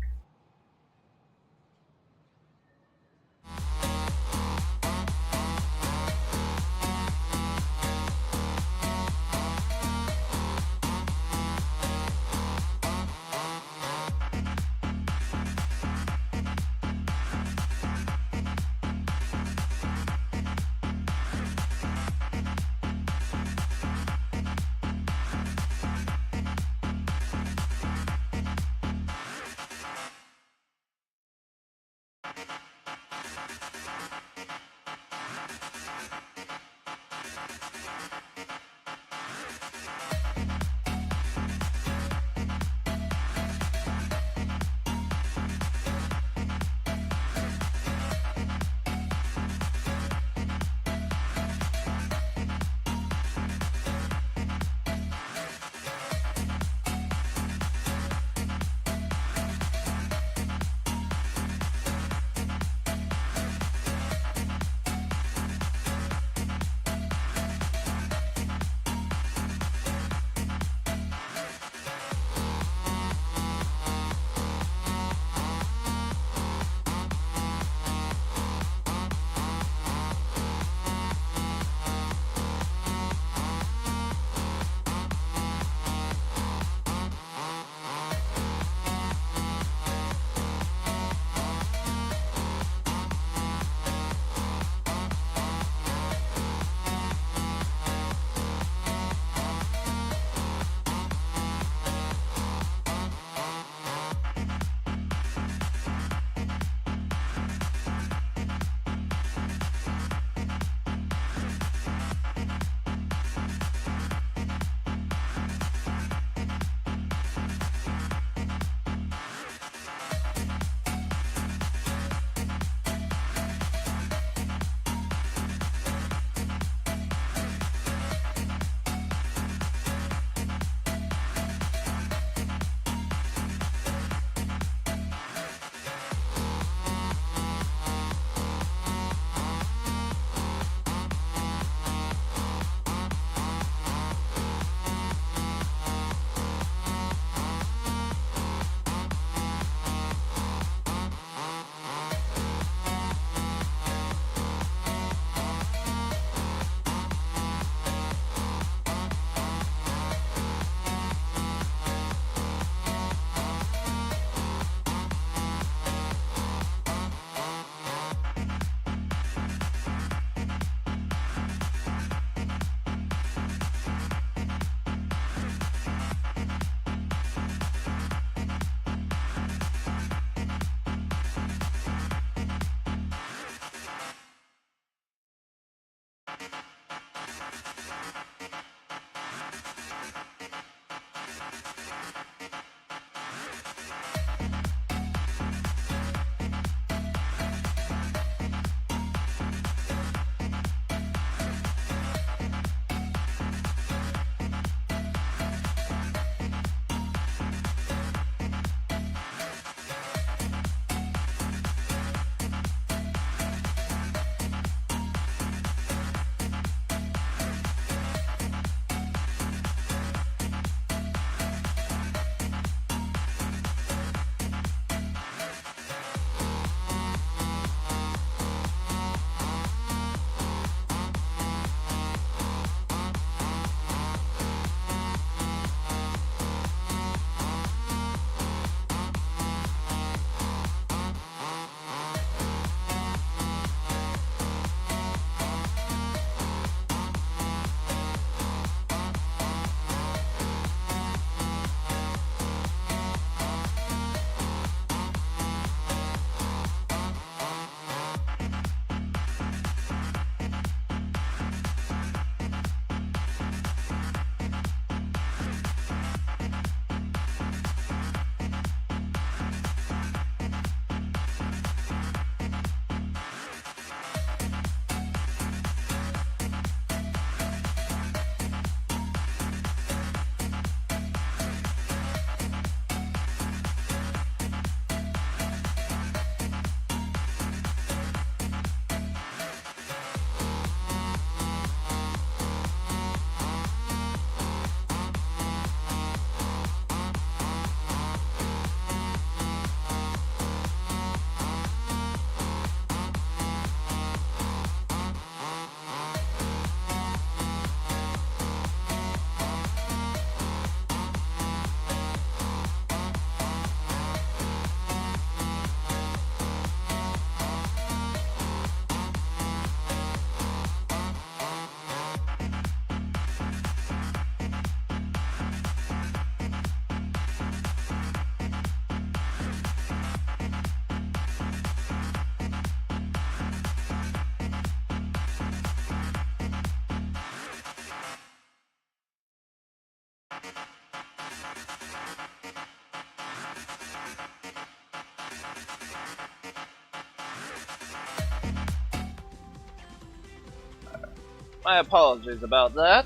My apologies about that.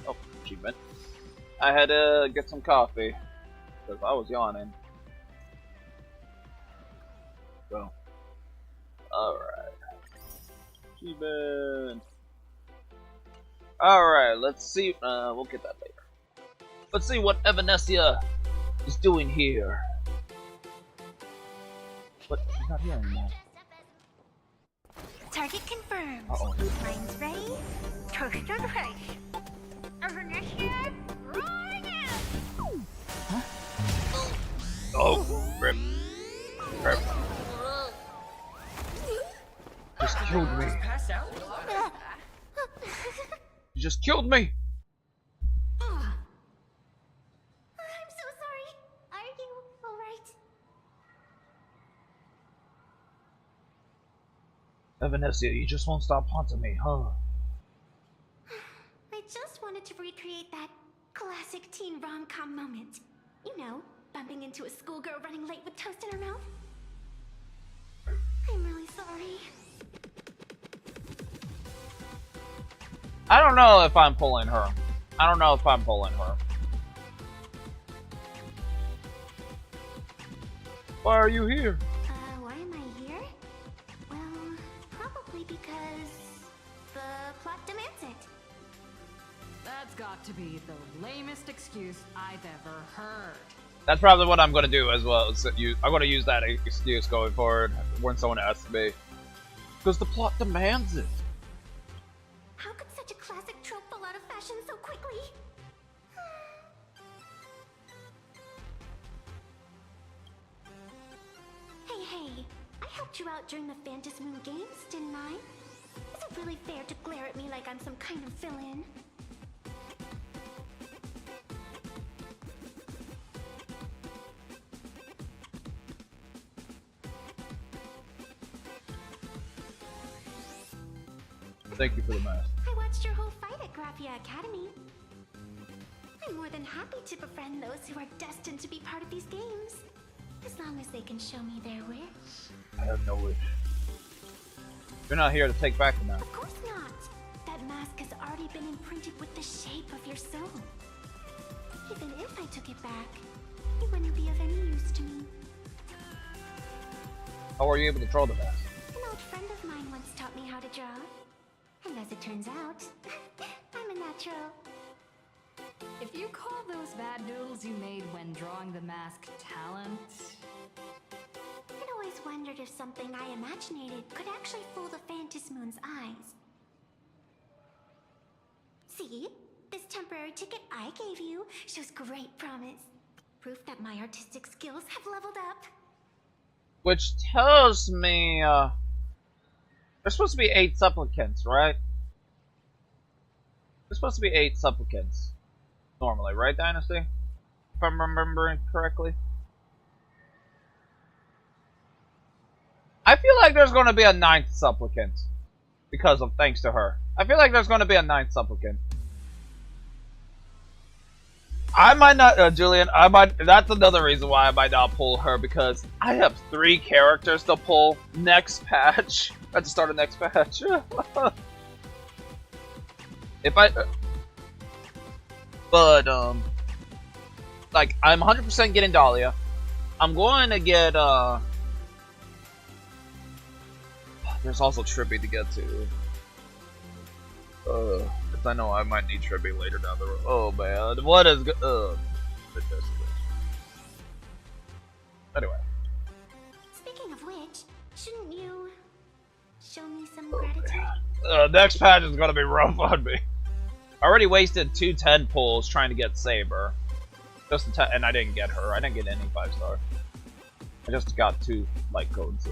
Oh, achievement. I had to get some coffee because I was yawning. So, alright. Achievement. Alright, let's see. We'll get that later. Let's see what Evanesia is doing here. What? She's not here anymore. Target confirmed. Uh-oh. Mine's ready. Toasted rice. Evanesia, rolling out. Huh? Oh, rip. Rip. Just killed me. You just killed me. I'm so sorry. Are you alright? Evanesia, you just won't stop haunting me, huh? I just wanted to recreate that classic teen rom-com moment. You know, bumping into a schoolgirl running late with toast in her mouth. I'm really sorry. I don't know if I'm pulling her. I don't know if I'm pulling her. Why are you here? Why am I here? Well, probably because the plot demands it. That's got to be the lamest excuse I've ever heard. That's probably what I'm gonna do as well. I'm gonna use that excuse going forward when someone asks me. Because the plot demands it. How could such a classic trope fall out of fashion so quickly? Hey, I helped you out during the Phantom Moon Games, didn't I? Is it really fair to glare at me like I'm some kind of villain? Thank you for the mask. I watched your whole fight at Graphia Academy. I'm more than happy to befriend those who are destined to be part of these games. As long as they can show me their wish. I have no wish. You're not here to take back the mask. Of course not. That mask has already been imprinted with the shape of your soul. Even if I took it back, it wouldn't be of any use to me. How were you able to draw the mask? An old friend of mine once taught me how to draw. And as it turns out, I'm a natural. If you call those bad doodles you made when drawing the mask talent... I'd always wondered if something I imaginated could actually fool the Phantom Moon's eyes. See? This temporary ticket I gave you shows great promise. Proof that my artistic skills have leveled up. Which tells me, there's supposed to be 8 supplicants, right? There's supposed to be 8 supplicants. Normally, right, Dynasty? If I'm remembering correctly. I feel like there's going to be a 9th supplicant. Because of thanks to her. I feel like there's going to be a 9th supplicant. I might not, Julian, that's another reason why I might not pull her, because I have 3 characters to pull next patch. At the start of next patch. If I... But, like, I'm 100% getting Dahlia. I'm going to get, there's also Trippy to get to. Because I know I might need Trippy later down the road. Oh, man. What is anyway. Speaking of which, shouldn't you show me some gratitude? Next patch is gonna be rough on me. I already wasted 2 10 pulls trying to get Saber. And I didn't get her. I didn't get any 5-star. I just got 2 light codes. So.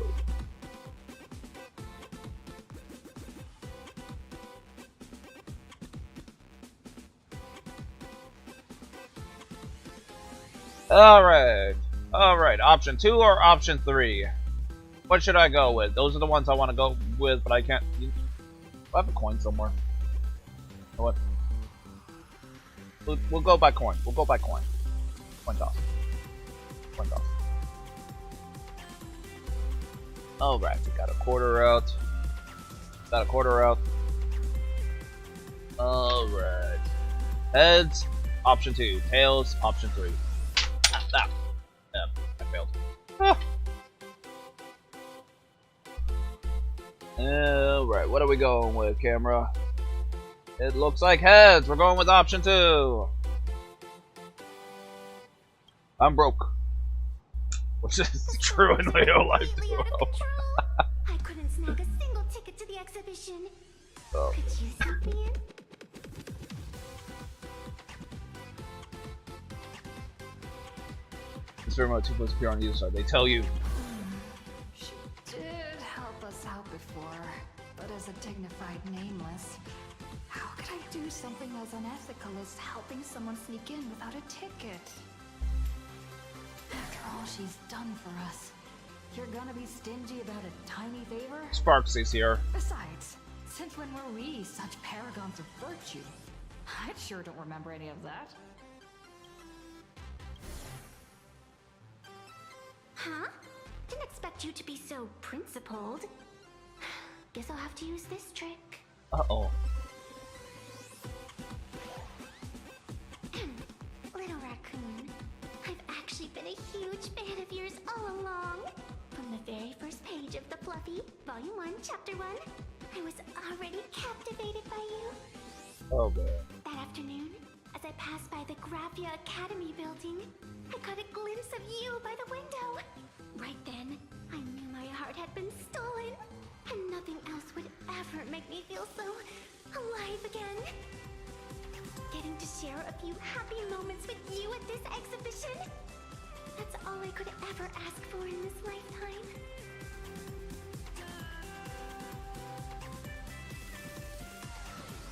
Alright, option 2 or option 3? What should I go with? Those are the ones I want to go with, but I can't... I have a coin somewhere. You know what? We'll go by coin. We'll go by coin. Coin toss. Coin toss. Alright, we got a quarter out. Got a quarter out. Alright. Heads, option 2. Tails, option 3. Ah. Yeah, I failed. Ah. Alright, what are we going with, camera? It looks like heads. We're going with option 2. I'm broke. Which is true in real life as well. I couldn't snag a single ticket to the exhibition. Oh. Could you help me in? It's very much 2 plus appear on either side. They tell you. She did help us out before, but as a dignified nameless, how could I do something as unethical as helping someone sneak in without a ticket? After all she's done for us, you're gonna be stingy about a tiny favor? Sparksy's here. Besides, since when were we such paragons of virtue? I sure don't remember any of that. Huh? Didn't expect you to be so principled. Guess I'll have to use this trick. Uh-oh. Little raccoon, I've actually been a huge fan of yours all along. From the very first page of The Fluffy, Volume 1, Chapter 1, I was already captivated by you. Oh, man. That afternoon, as I passed by the Graphia Academy building, I caught a glimpse of you by the window. Right then, I knew my heart had been stolen, and nothing else would ever make me feel so alive again. Getting to share a few happy moments with you at this exhibition, that's all I could ever ask for in this lifetime.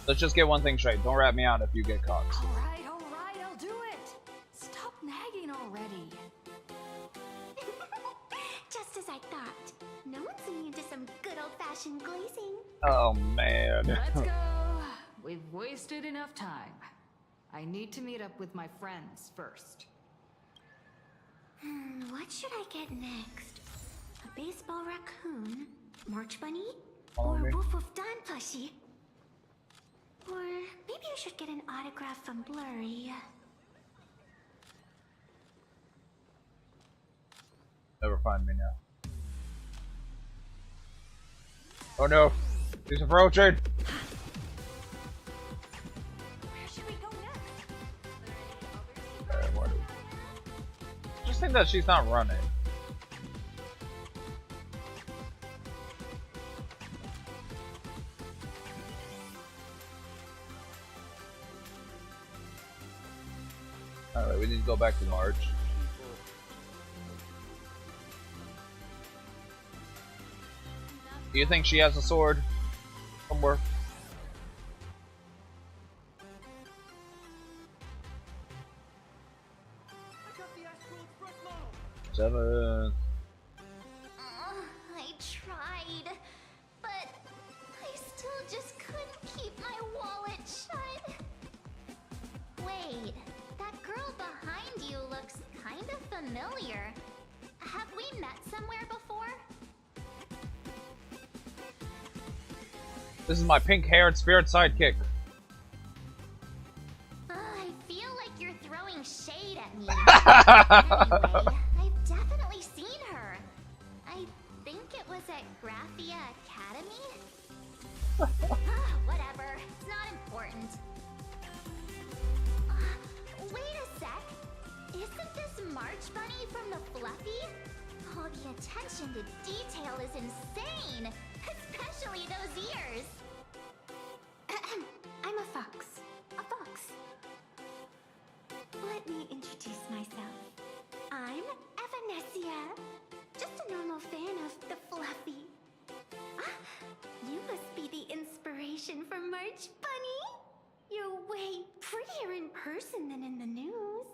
Let's just get one thing straight. Don't rat me out if you get caught. Alright, I'll do it! Stop nagging already. Just as I thought. No one's immune to some good old-fashioned glazing. Oh, man. Let's go! We've wasted enough time. I need to meet up with my friends first. What should I get next? A baseball raccoon? March bunny? Or Wolf of Dawn plushie? Or maybe I should get an autograph from Blurry. Never find me now. Oh no! He's approaching! Where should we go next? Just think that she's not running. Alright, we need to go back to March. Do you think she has a sword? Somewhere. Seven. I tried, but I still just couldn't keep my wallet shut. Wait, that girl behind you looks kind of familiar. Have we met somewhere before? This is my pink-haired spirit sidekick. I feel like you're throwing shade at me. Anyway, I've definitely seen her. I think it was at Graphia Academy? Whatever, it's not important. Wait a sec. Isn't this March Bunny from the Fluffy? Oh, the attention to detail is insane. Especially those ears. I'm a fox. A fox. Let me introduce myself. I'm Evanesia. Just a normal fan of the Fluffy. Ah, you must be the inspiration for March Bunny. You're way prettier in person than in the news.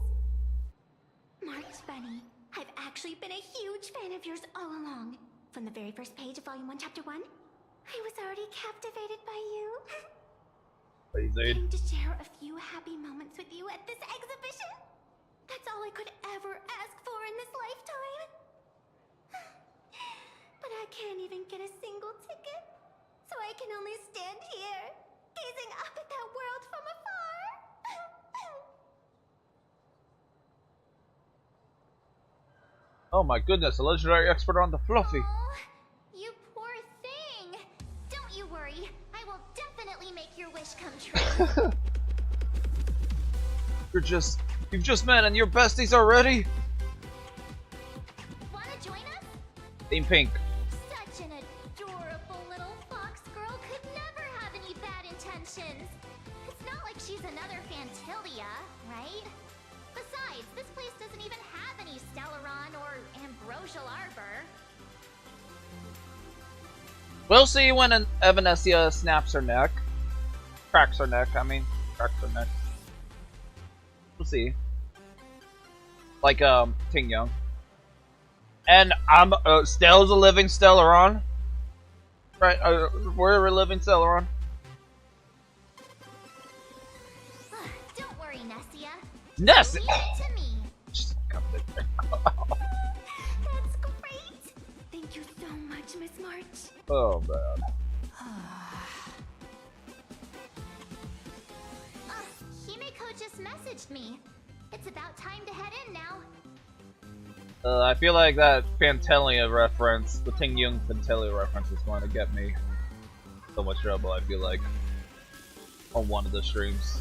March Bunny, I've actually been a huge fan of yours all along. From the very first page of Volume 1, Chapter 1, I was already captivated by you. Getting to share a few happy moments with you at this exhibition, that's all I could ever ask for in this lifetime. But I can't even get a single ticket, so I can only stand here gazing up at that world from afar. Oh my goodness, a legendary expert on the Fluffy. Oh, you poor thing. Don't you worry. I will definitely make your wish come true. You've just met and you're besties already? Wanna join us? Team Pink. Such an adorable little fox girl could never have any bad intentions. It's not like she's another Fantilia, right? Besides, this place doesn't even have any Stellaron or Ambrosial Arbor. We'll see when Evanescia snaps her neck. Cracks her neck, I mean. Cracks her neck. We'll see. Like, Ting Young. And I'm, Stella's a living Stellaron. Right, we're a living Stellaron. Don't worry, Nessia. Nessia! Leave it to me. Just come in there. That's great. Thank you so much, Miss March. Oh, man. Himeko just messaged me. It's about time to head in now. I feel like that Fantelia reference, the Ting Young Fantelia reference, is going to get me so much trouble, I feel like, on one of the streams.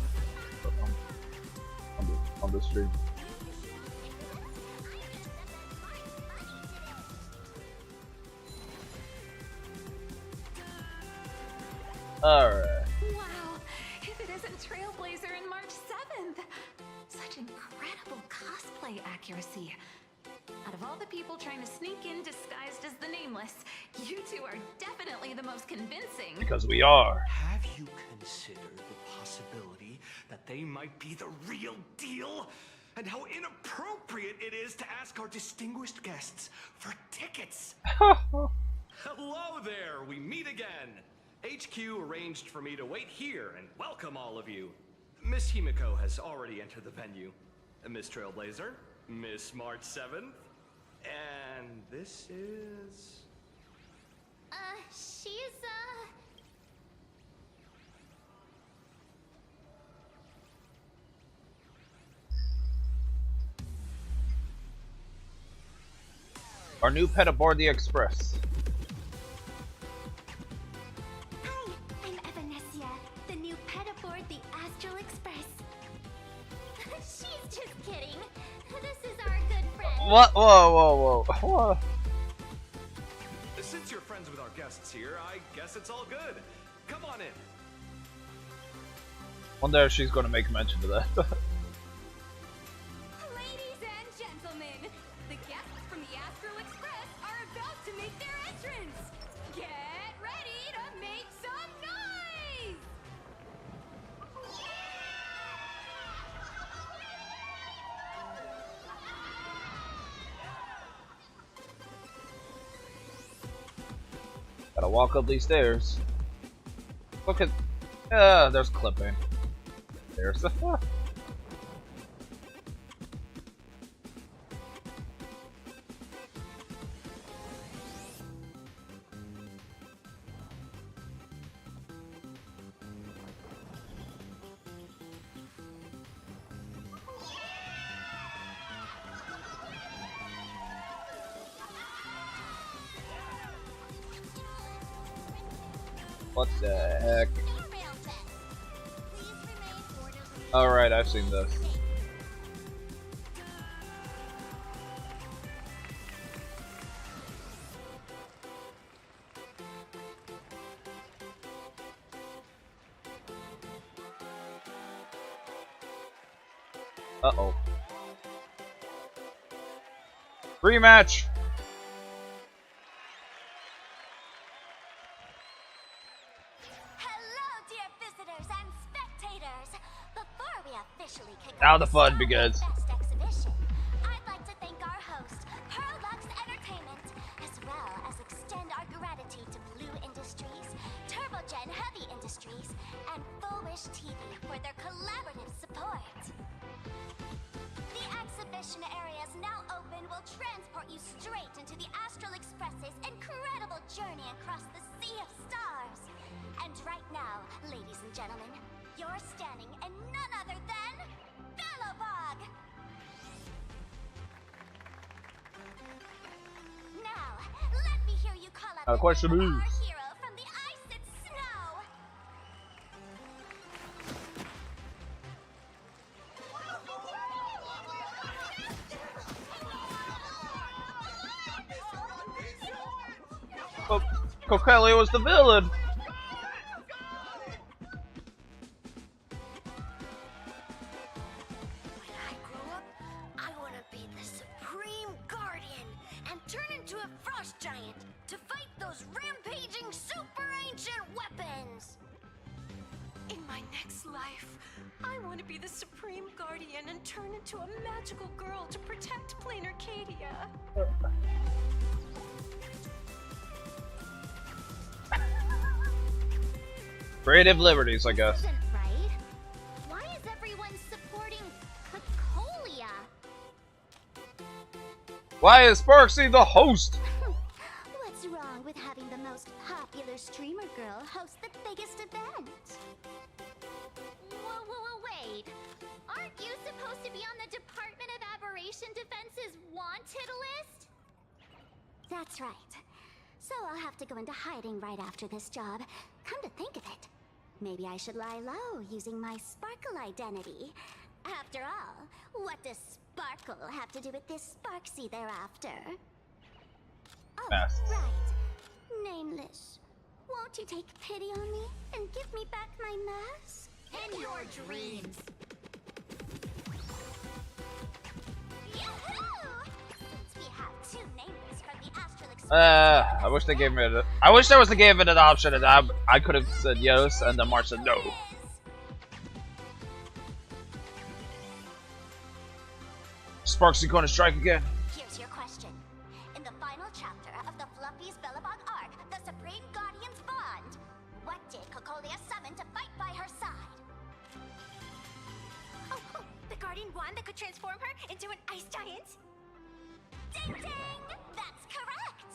On the stream. Alright. Wow, if it isn't Trailblazer and March 7th! Such incredible cosplay accuracy. Out of all the people trying to sneak in disguised as the Nameless, you two are definitely the most convincing. Because we are. Have you considered the possibility that they might be the real deal? And how inappropriate it is to ask our distinguished guests for tickets? Hello there, we meet again. HQ arranged for me to wait here and welcome all of you. Miss Himeko has already entered the venue. Miss Trailblazer, Miss March 7th, and this is... She's, Our new pet aboard the Express. Hi, I'm Evanescia, the new pet aboard the Astral Express. She's just kidding. This is our good friend. What? Whoa. Whoa. Since you're friends with our guests here, I guess it's all good. Come on in. Wonder if she's going to make mention of that. Ladies and gentlemen, the guests from the Astral Express are about to make their entrance. Get ready to make some noise! Gotta walk up these stairs. Look at... there's clipping. There's the... What the heck? Alright, I've seen this. Uh-oh. Rematch! Now the fun begins. I'd like to thank our host, Pearlux Entertainment, as well as extend our gratitude to Blue Industries, TurboGen Heavy Industries, and Full Wish TV for their collaborative support. The exhibition area is now open will transport you straight into the Astral Express's incredible journey across the Sea of Stars. And right now, ladies and gentlemen, you're standing in none other than Belobog! Now, let me hear you call out the question name of our is, hero from the ice and snow! oh, Coquelia was the villain. When I grow up, I want to be the Supreme Guardian and turn into a frost giant to fight those rampaging super ancient weapons. In my next life, I want to be the Supreme Guardian and turn into a magical girl to protect Plain Arcadia. Creative liberties, I guess. Isn't right. Why is everyone supporting Cocolia? Why is Sparksy the host? What's wrong with having the most popular streamer girl host the biggest event? Wait. Aren't you supposed to be on the Department of Aberration Defense's wanted list? That's right. So I'll have to go into hiding right after this job. Come to think of it, maybe I should lie low using my Sparkle identity. After all, what does Sparkle have to do with this Sparksy thereafter? Oh, Fast. right. Nameless. Won't you take pity on me and give me back my mask? In your dreams. Yahoo! Since we have two nameless from the Astral Express, I wish they gave me. I wish there was a gave it an option, and I could have said yes, and then March said no. Sparksy gonna strike again. here's your question. In the final chapter of the Fluffy's Belobog arc, the Supreme Guardian's Bond, what did Cocolia summon to fight by her side? Oh, the Guardian wand that could transform her into an ice giant? Ding ding! That's correct!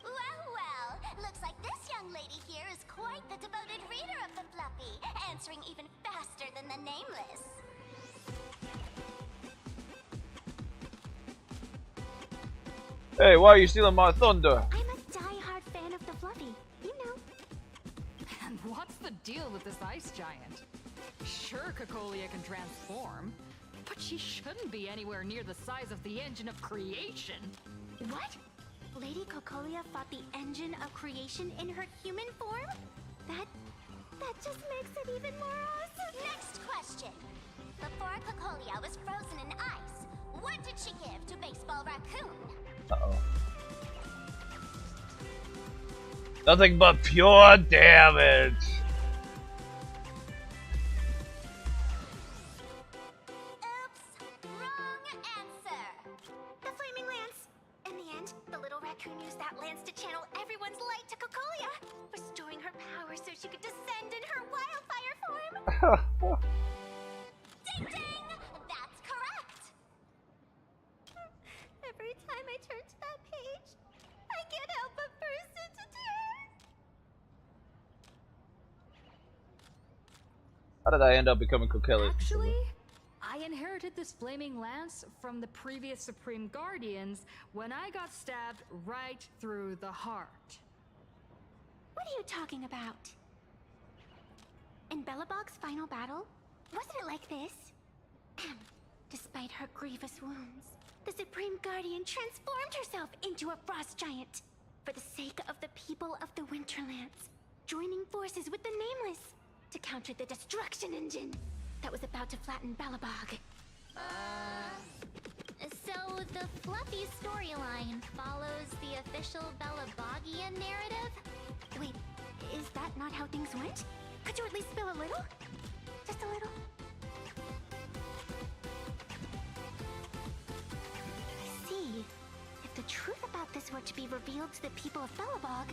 Well, looks like this young lady here is quite the devoted reader of the Fluffy, answering even faster than the Nameless. Hey, why are you stealing my thunder? I'm a die-hard fan of the Fluffy, you know. And what's the deal with this ice giant? Sure, Cocolia can transform, but she shouldn't be anywhere near the size of the engine of creation. What? Lady Cocolia fought the engine of creation in her human form? That just makes it even more awesome. Next question. Before Cocolia was frozen in ice, what did she give to Baseball Raccoon? Uh-oh. Nothing but pure damage. Oops, wrong answer. The Flaming Lance. In the end, the little raccoon used that lance to channel everyone's light to Cocolia, restoring her power so she could descend in her wildfire form. Ding ding! That's correct! Every time I turn to that page, I can't help but burst into tears. How did I end up becoming Coquelia? Actually, I inherited this flaming lance from the previous Supreme Guardians when I got stabbed right through the heart. What are you talking about? In Belobog's final battle, wasn't it like this? Despite her grievous wounds, the Supreme Guardian transformed herself into a frost giant for the sake of the people of the Winterlands, joining forces with the Nameless to counter the destruction engine that was about to flatten Belobog. So the Fluffy storyline follows the official Belobogian narrative? Wait, is that not how things went? Could you at least spill a little? Just a little? I see. If the truth about this were to be revealed to the people of Belobog,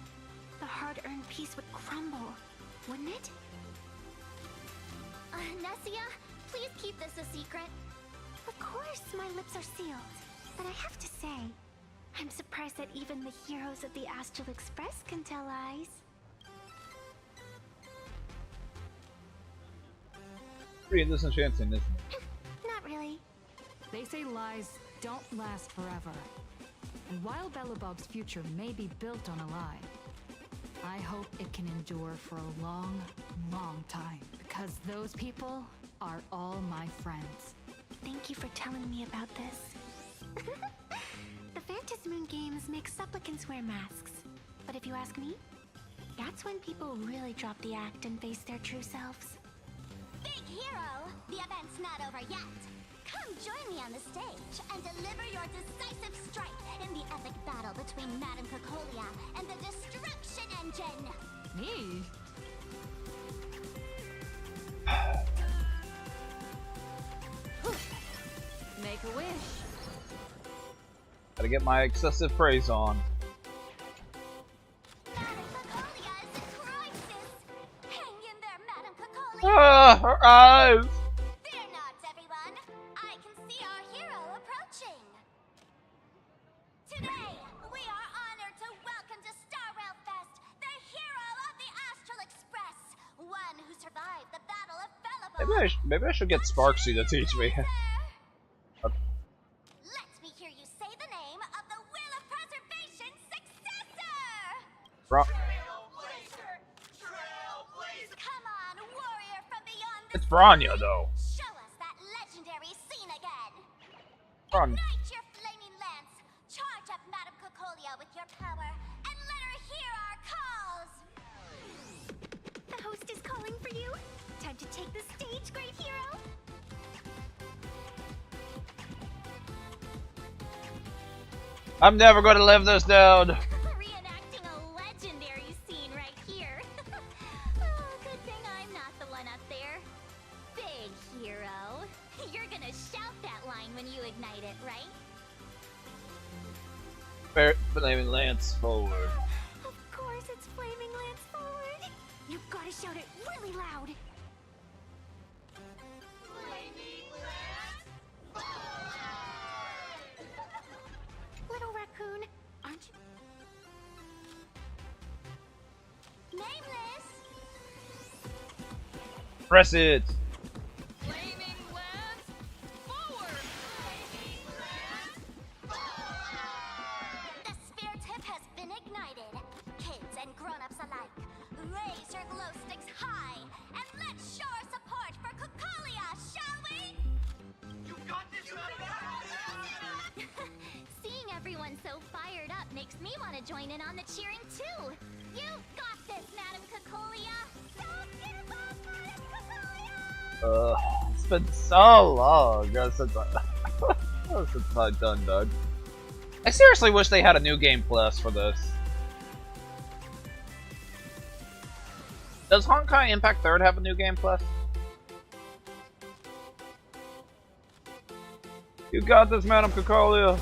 the hard-earned peace would crumble, wouldn't it? Nessia, please keep this a secret. Of course, my lips are sealed. But I have to say, I'm surprised that even the heroes of the Astral Express can tell lies. Pretty disenchanting, isn't it? Not really. They say lies don't last forever. And while Belobog's future may be built on a lie, I hope it can endure for a long, long time. Because those people are all my friends. Thank you for telling me about this. The Phantasmoon games make supplicants wear masks. But if you ask me, that's when people really drop the act and face their true selves. Big hero! The event's not over yet. Come join me on the stage and deliver your decisive strike in the epic battle between Madame Cocolia and the Destruction Engine! Me? Make a wish. Gotta get my excessive praise on. Madame Cocolia is in crisis! Hang in there, Madame Cocolia! Ah, her eyes! Fear not, everyone! I can see our hero approaching! Today, we are honored to welcome to Starwell Fest the hero of the Astral Express! One who survived the Battle of Belobog! Maybe I should get Sparksy to teach me. Let me hear you say the name of the Will of Preservation successor! Trailblazer! Trailblazer! Come on, warrior from beyond the It's Bronya, though. Show us that legendary scene again! Bronya. Ignite your flaming lance! Charge up Madame Cocolia with your power, and let her hear our calls! The host is calling for you. Time to take the stage, great hero. I'm never gonna live this down. Reenacting a legendary scene right here. Oh, good thing I'm not the one up there. Big hero. You're gonna shout that line when you ignite it, right? Flaming Lance forward. Of course it's Flaming Lance forward. You've gotta shout it really loud. Little raccoon, aren't you? Nameless! Press it. Flaming lance forward! The spirit tip has been ignited. Kids and grown-ups alike, raise your glow sticks high, and let's show our support for Cocolia, shall we? You got this, Seeing everyone so fired up makes me want to join in on the cheering too. You got this, Madame Cocolia! Don't give up, Madame Cocolia! It's been so long since I've done Doug. I seriously wish they had a new game plus for this. Does Honkai Impact 3rd have a new game plus? You got this, Madame Cocolia.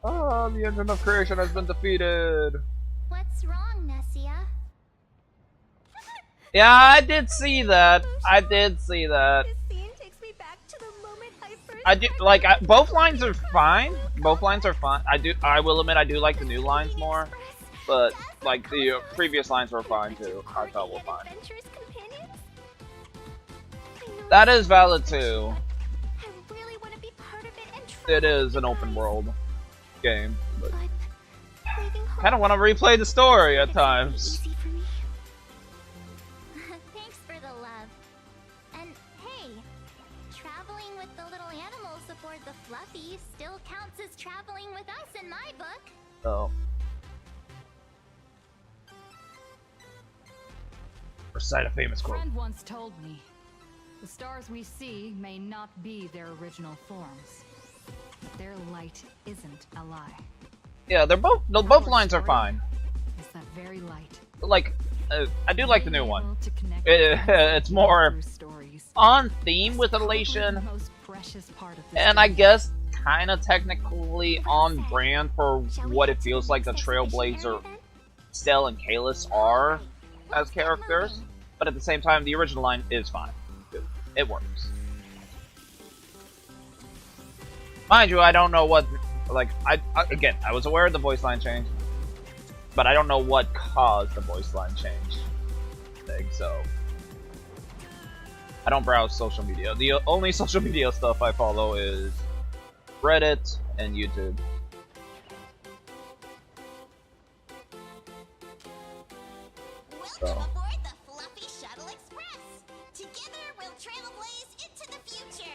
Oh, the engine of creation has been defeated. What's wrong, Nessia? Yeah, I did see that. I did see that. This scene takes me back to the moment I first. I do like both lines are fine. Both lines are fine. I will admit I do like the new lines more, but like the previous lines were fine too. I thought were fine. That is valid too. I really want to be part of it and try. It is an open world game, but Leaving home kind of want to replay the story at times. easy for me. Thanks for the love. And hey, traveling with the little animals aboard the Fluffy still counts as traveling with us in my book. Oh. Recite a famous A quote. friend once told me, the stars we see may not be their original forms, but their light isn't a lie. Yeah, both lines are fine. It's that very light. Like, I do like the new one. Able to connect It's more through stories. on theme with Probably Elation, the most precious part of this and I game. guess kind of technically on brand for what it feels like the Trailblazer, Stell, and Kalis are as characters. But at the same time, the original line is fine. It works. Mind you, I don't know what, like, again, I was aware of the voice line change, but I don't know what caused the voice line change. thing, so I don't browse social media. The only social media stuff I follow is Reddit and YouTube. Welcome aboard the Fluffy Shuttle Express. Together we'll trailblaze into the future.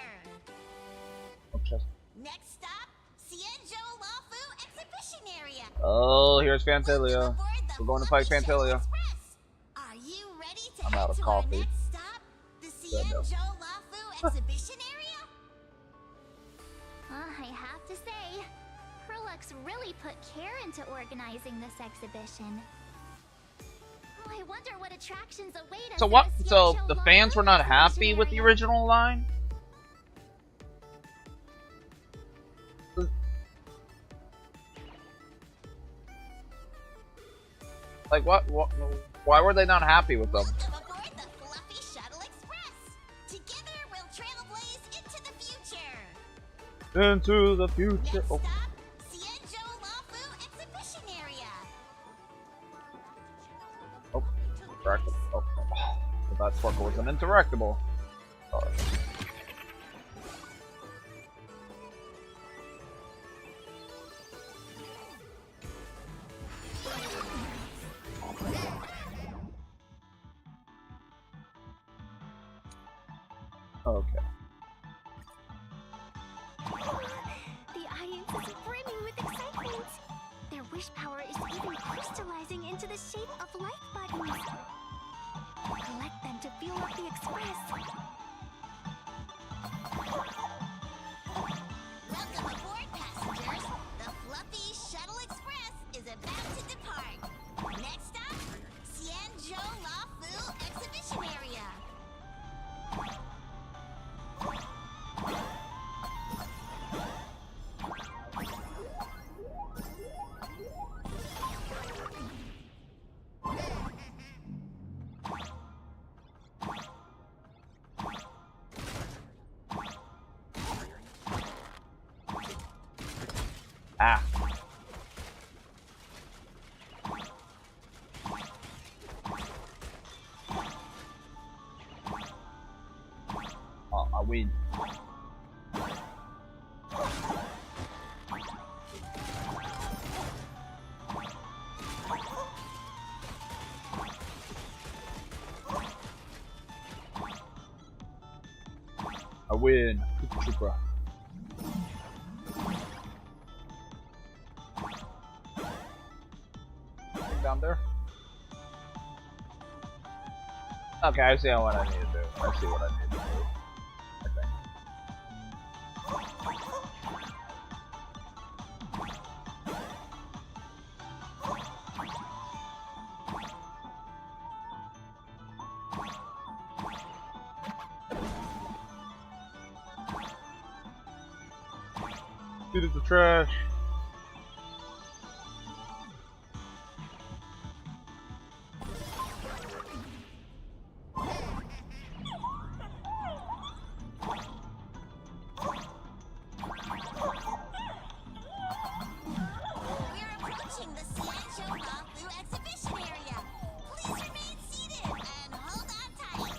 Next stop, Cienjo Lafu Exhibition Area. Oh, here's Fantalia. We're going to fight Fantalia. Are you ready to I'm head out of to coffee. our next stop, the Cienjo Lafu Exhibition Area? I have to say, Herlux really put care into organizing this exhibition. Oh, I wonder what attractions await us. So what? in the So Cienjo the Lafu fans were not happy exhibition with the area. original line? Like what? Why were they not happy with them? Welcome aboard the Fluffy Shuttle Express. Together we'll trailblaze into the future. Into the future. Next Oh, stop, Cienjo Lafu Exhibition Area. interactable. Oh, that sparkle was an interactable. Sorry. Okay. The audience is brimming with excitement. Their wish power is even crystallizing into the shape of life buttons. Collect them to fuel up the express. Welcome aboard, passengers. The Fluffy Shuttle Express is about to depart. Next stop, Cienjo Lafu Exhibition Area. Ah. Oh, I win. I win. Super. Down there. Okay, I see what I need to do. I see what I need to do. I think. Dude, it's the trash. We're approaching the Cienjo Lafu Exhibition Area. Please remain seated and hold on tight.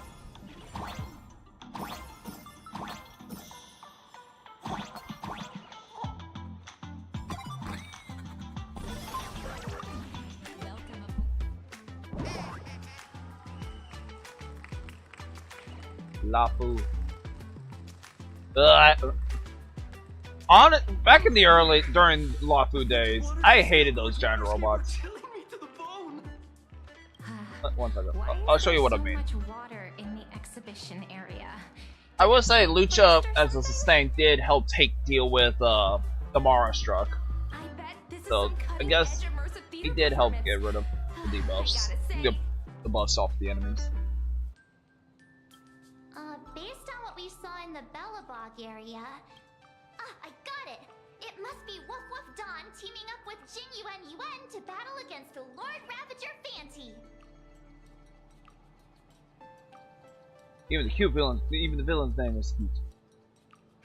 Lafu. Back in the during Lafu days, I hated those giant robots. One second. I'll show you what I mean. Much water in the exhibition area. I will say Lucha as a sustain did help deal with the Mara struck. So I guess he did help get rid of the debuffs. Get the buffs off the enemies. Based on what we saw in the Bellabog area... I got it! It must be Woof Woof Dawn teaming up with Jin Yuan to battle against the Lord Ravager Fanti. Even the villain's name is cute.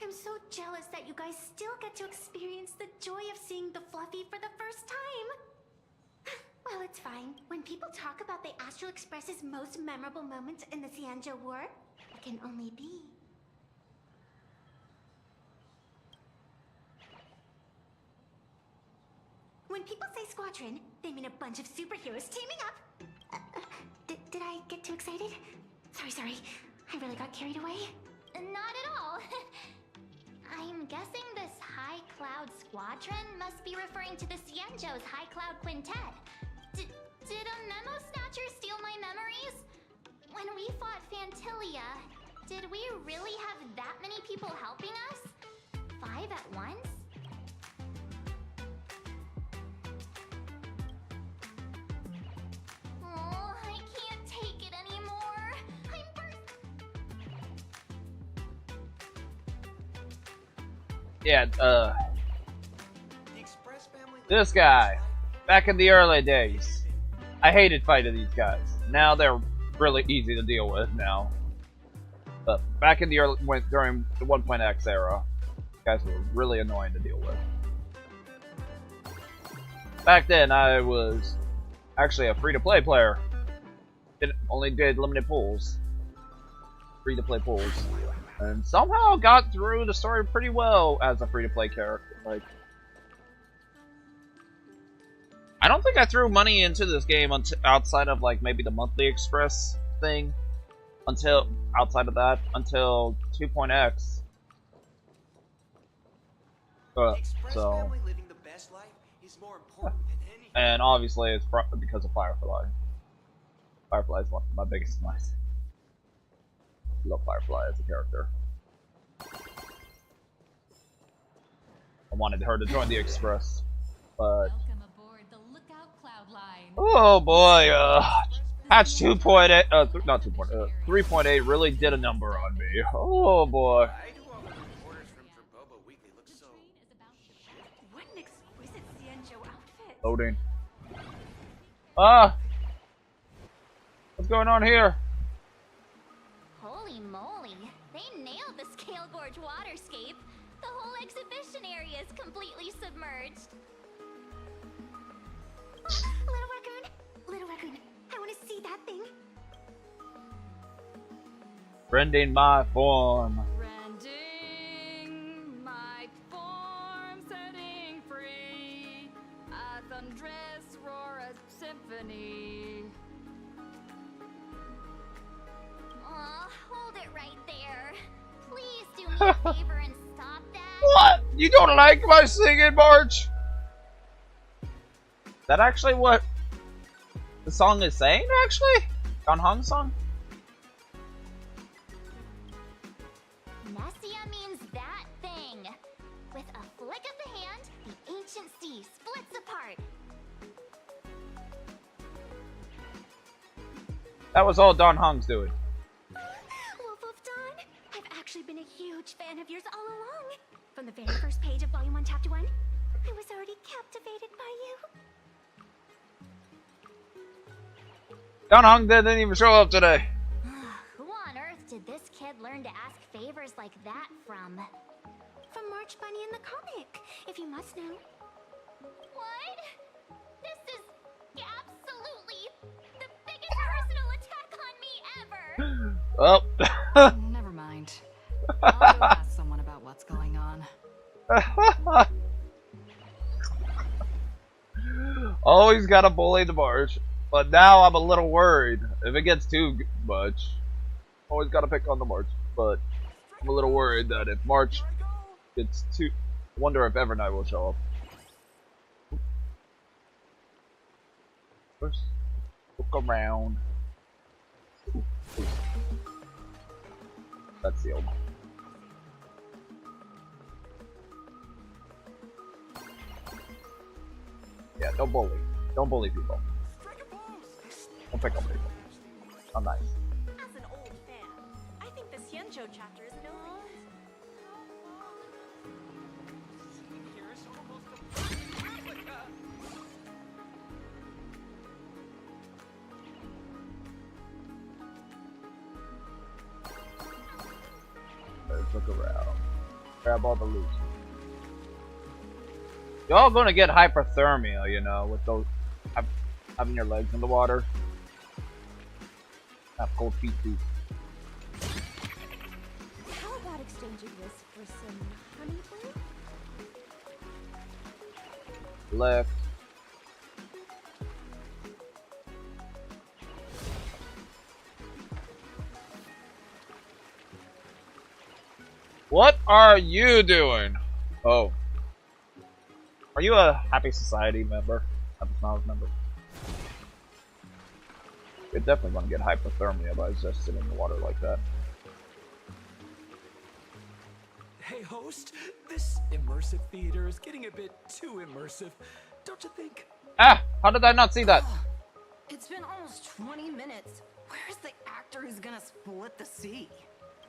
I'm so jealous that you guys still get to experience the joy of seeing the Fluffy for the first time. Well, it's fine. When people talk about the Astro Express's most memorable moment in the Xianzhou War? It can only be. When people say squadron, they mean a bunch of superheroes teaming up. Did I get too excited? Sorry. I really got carried away. Not at all. I'm guessing this High Cloud Squadron must be referring to the Xianzhou's High Cloud Quintet. Did a Memo Snatcher steal my memories? When we fought Fantilia, did we really have that many people helping us? 5 at once? Oh, I can't take it anymore. I'm Yeah, this guy, back in the early days, I hated fighting these guys. Now they're really easy to deal with now. But back in the early, during the 1.x era, guys were really annoying to deal with. Back then, I was actually a free-to-play player. Only did limited pools. Free-to-play pools. And somehow got through the story pretty well as a free-to-play character. Like, I don't think I threw money into this game outside of like maybe the monthly express thing. Outside of that, until 2.x. So, and obviously it's because of Firefly. Firefly is one of my biggest nice. I love Firefly as a character. I wanted her to join the Express, but oh boy, patch 2.8, not 2.8, 3.8 really did a number on me. Oh boy. What an exquisite Xianzhou outfit. Loading. Ah! What's going on here? Holy moly, they nailed the Scale Gorge waterscape. The whole exhibition area is completely submerged. Little raccoon, I want to see that thing. Rending my form. Rending my form, setting free. A thunderous roar, a symphony. Aw, hold it right there. Please do me a favor and stop that. What? You don't like my singing, March? Is that actually what the song is saying, actually? Don Hong's song? Nessia means that thing. With a flick of the hand, the ancient sea splits apart. That was all Don Hong's doing. Wolf of Dawn, I've actually been a huge fan of yours all along. From the very first page of Volume 1, Chapter 1, I was already captivated by you. Don Hong didn't even show up today. Who on earth did this kid learn to ask favors like that from? From March Bunny in the comic, if you must know. What? This is absolutely the biggest personal attack on me ever! Well, Never mind. I'll go ask someone about what's going on. always gotta bully the March, but now I'm a little worried if it gets too much. Always gotta pick on the March, but I'm a little worried that if March gets too, I wonder if Evernight will show up. First, look around. That's the old. Yeah, don't bully. Don't bully people. Don't pick on people. I'm nice. As an old fan, I think the Xianzhou chapter is no Let's look around. Grab all the loot. Y'all gonna get hypothermia, you know, with those having your legs in the water. Have cold feet too. How about exchanging this for some honey brew? Left. What are you doing? Oh. Are you a Happy Society member? Happy Smiles member? You're definitely gonna get hypothermia by just sitting in the water like that. Hey, host, this immersive theater is getting a bit too immersive, don't you think? Ah! How did I not see that? It's been almost 20 minutes. Where's the actor who's gonna split the sea?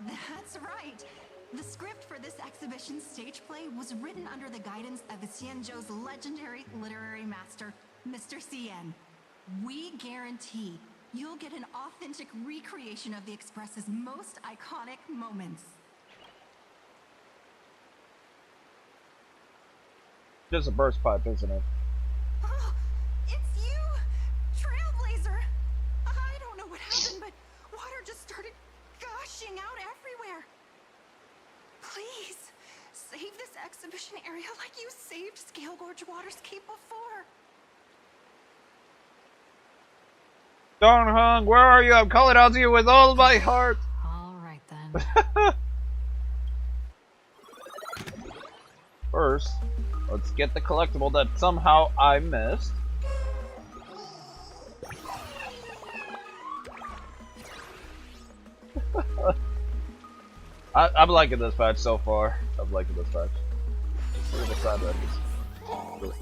That's right. The script for this exhibition stage play was written under the guidance of Xianzhou's legendary literary master, Mr. Xian. We guarantee you'll get an authentic recreation of the Express's most iconic moments. Just a burst pipe, isn't it? Oh, it's you! Trailblazer! I don't know what happened, but water just started gushing out everywhere. Please, save this exhibition area like you saved Scale Gorge Waterscape before. Darnhung, where are you? I'm calling out to you with all my heart. All right then. First, let's get the collectible that somehow I missed. I'm liking this patch so far. I'm liking this patch. Look at the side edges. Oh!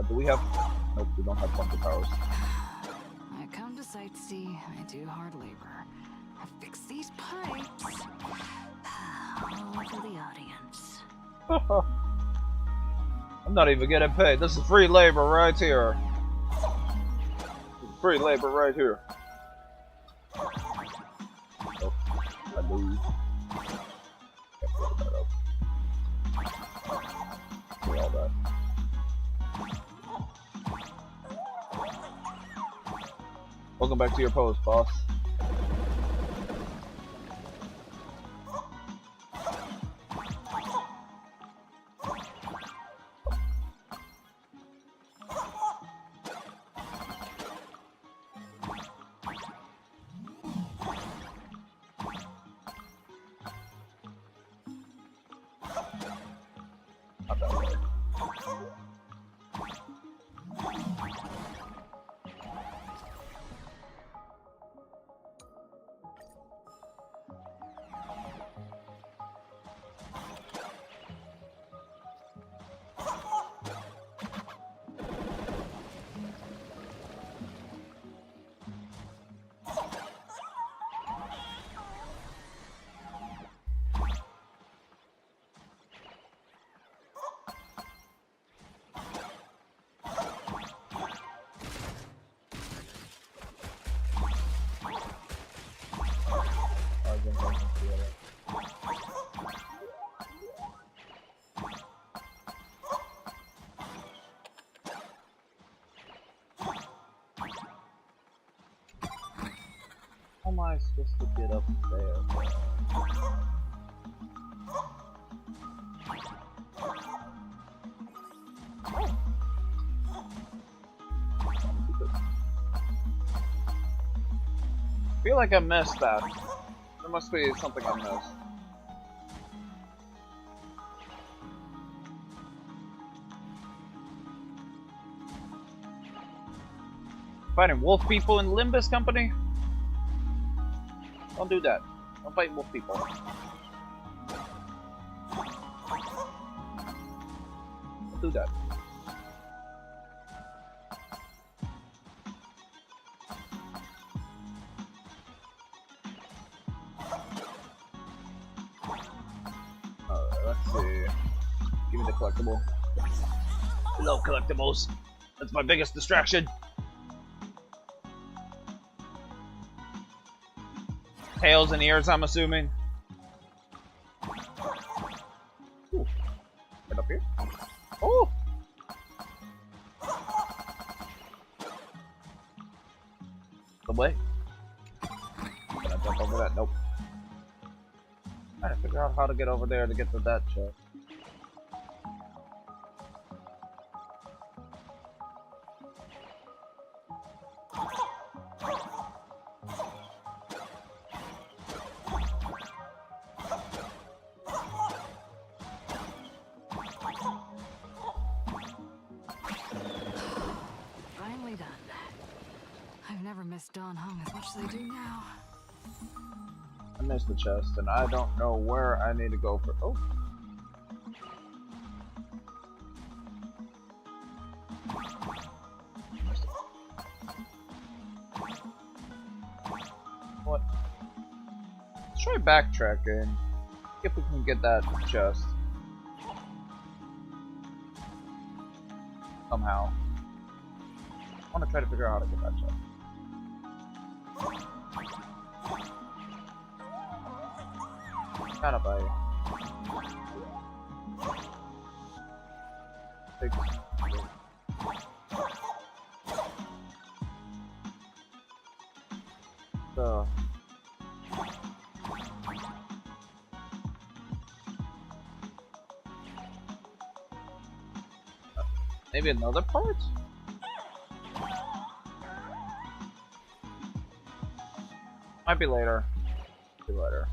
Do we have... Nope, we don't have bunker powers. I come to sightsee, I do hard labor. I fix these pipes. All for the audience. I'm not even getting paid. This is free labor right here. Free labor right here. Oh, I lose. Can't blow that up. See all that. Welcome back to your post, boss. Not that way. How am I supposed to get up there? I feel like I missed that. There must be something I missed. Fighting wolf people in Limbus Company? Don't do that. Don't fight wolf people. Don't do that. Let's see. Give me the collectible. Love collectibles. That's my biggest distraction. Tails and ears, I'm assuming. Ooh. Right up here. Oh! way. Can I jump over that? Nope. Trying to figure out how to get over there to get to that chest. Finally done. I've never missed Dawn home as much as I do now. I missed the chest, and I don't know where I need to go for. Oh. What? Let's try backtracking. See if we can get that chest. Somehow. I want to try to figure out how to get that chest. Gotta buy it. So. Maybe another part? Might be later. Might be later.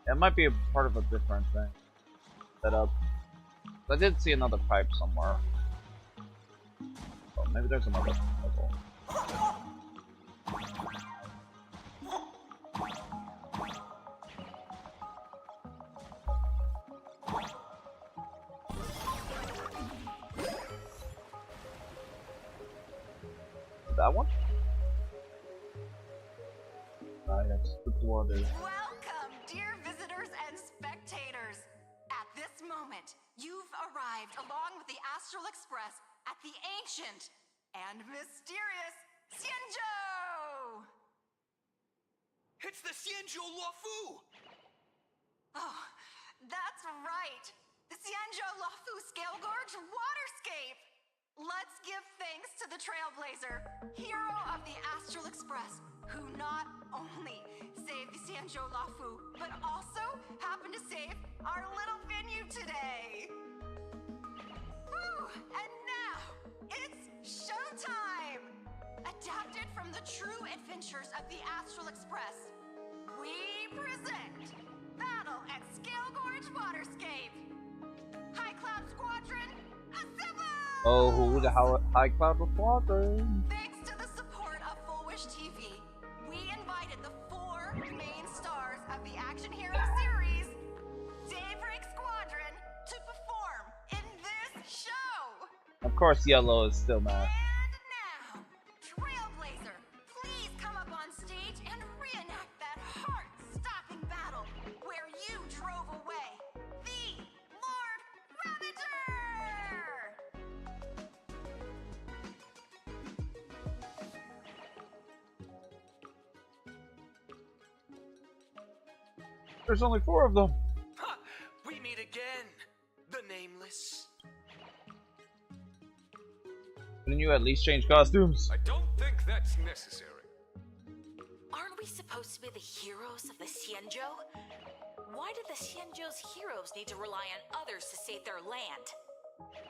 It might be a part of a different thing. Set up. I did see another pipe somewhere. Oh, maybe there's another puzzle. That one? That's the water. Welcome, dear visitors and spectators. At this moment, you've arrived along with the Astral Express at the ancient and mysterious Xianzhou! It's the Xianzhou Luofu! Oh, that's right. The Xianzhou Luofu Scale Gorge Waterscape! Let's give thanks to the Trailblazer, hero of the Astral Express, who not only saved the Xianzhou Luofu, but also happened to save our little venue today. Whew, and now, it's showtime! Adapted from the true adventures of the Astral Express, we present Battle at Scale Gorge Waterscape. High Cloud Squadron, assemble! Oh, who the High Cloud Squadron? Thanks to the support of Full Wish TV, we invited the 4 main stars of the action hero series, Daybreak Squadron, to perform in this show. Of course, Yellow is still mad. And now, Trailblazer, please come up on stage and reenact that heart-stopping battle where you drove away the Lord Ravager! There's only 4 of them. Ha! We meet again, the Nameless. Didn't you at least change costumes? I don't think that's necessary. Aren't we supposed to be the heroes of the Xianzhou? Why do the Xianzhou's heroes need to rely on others to save their land?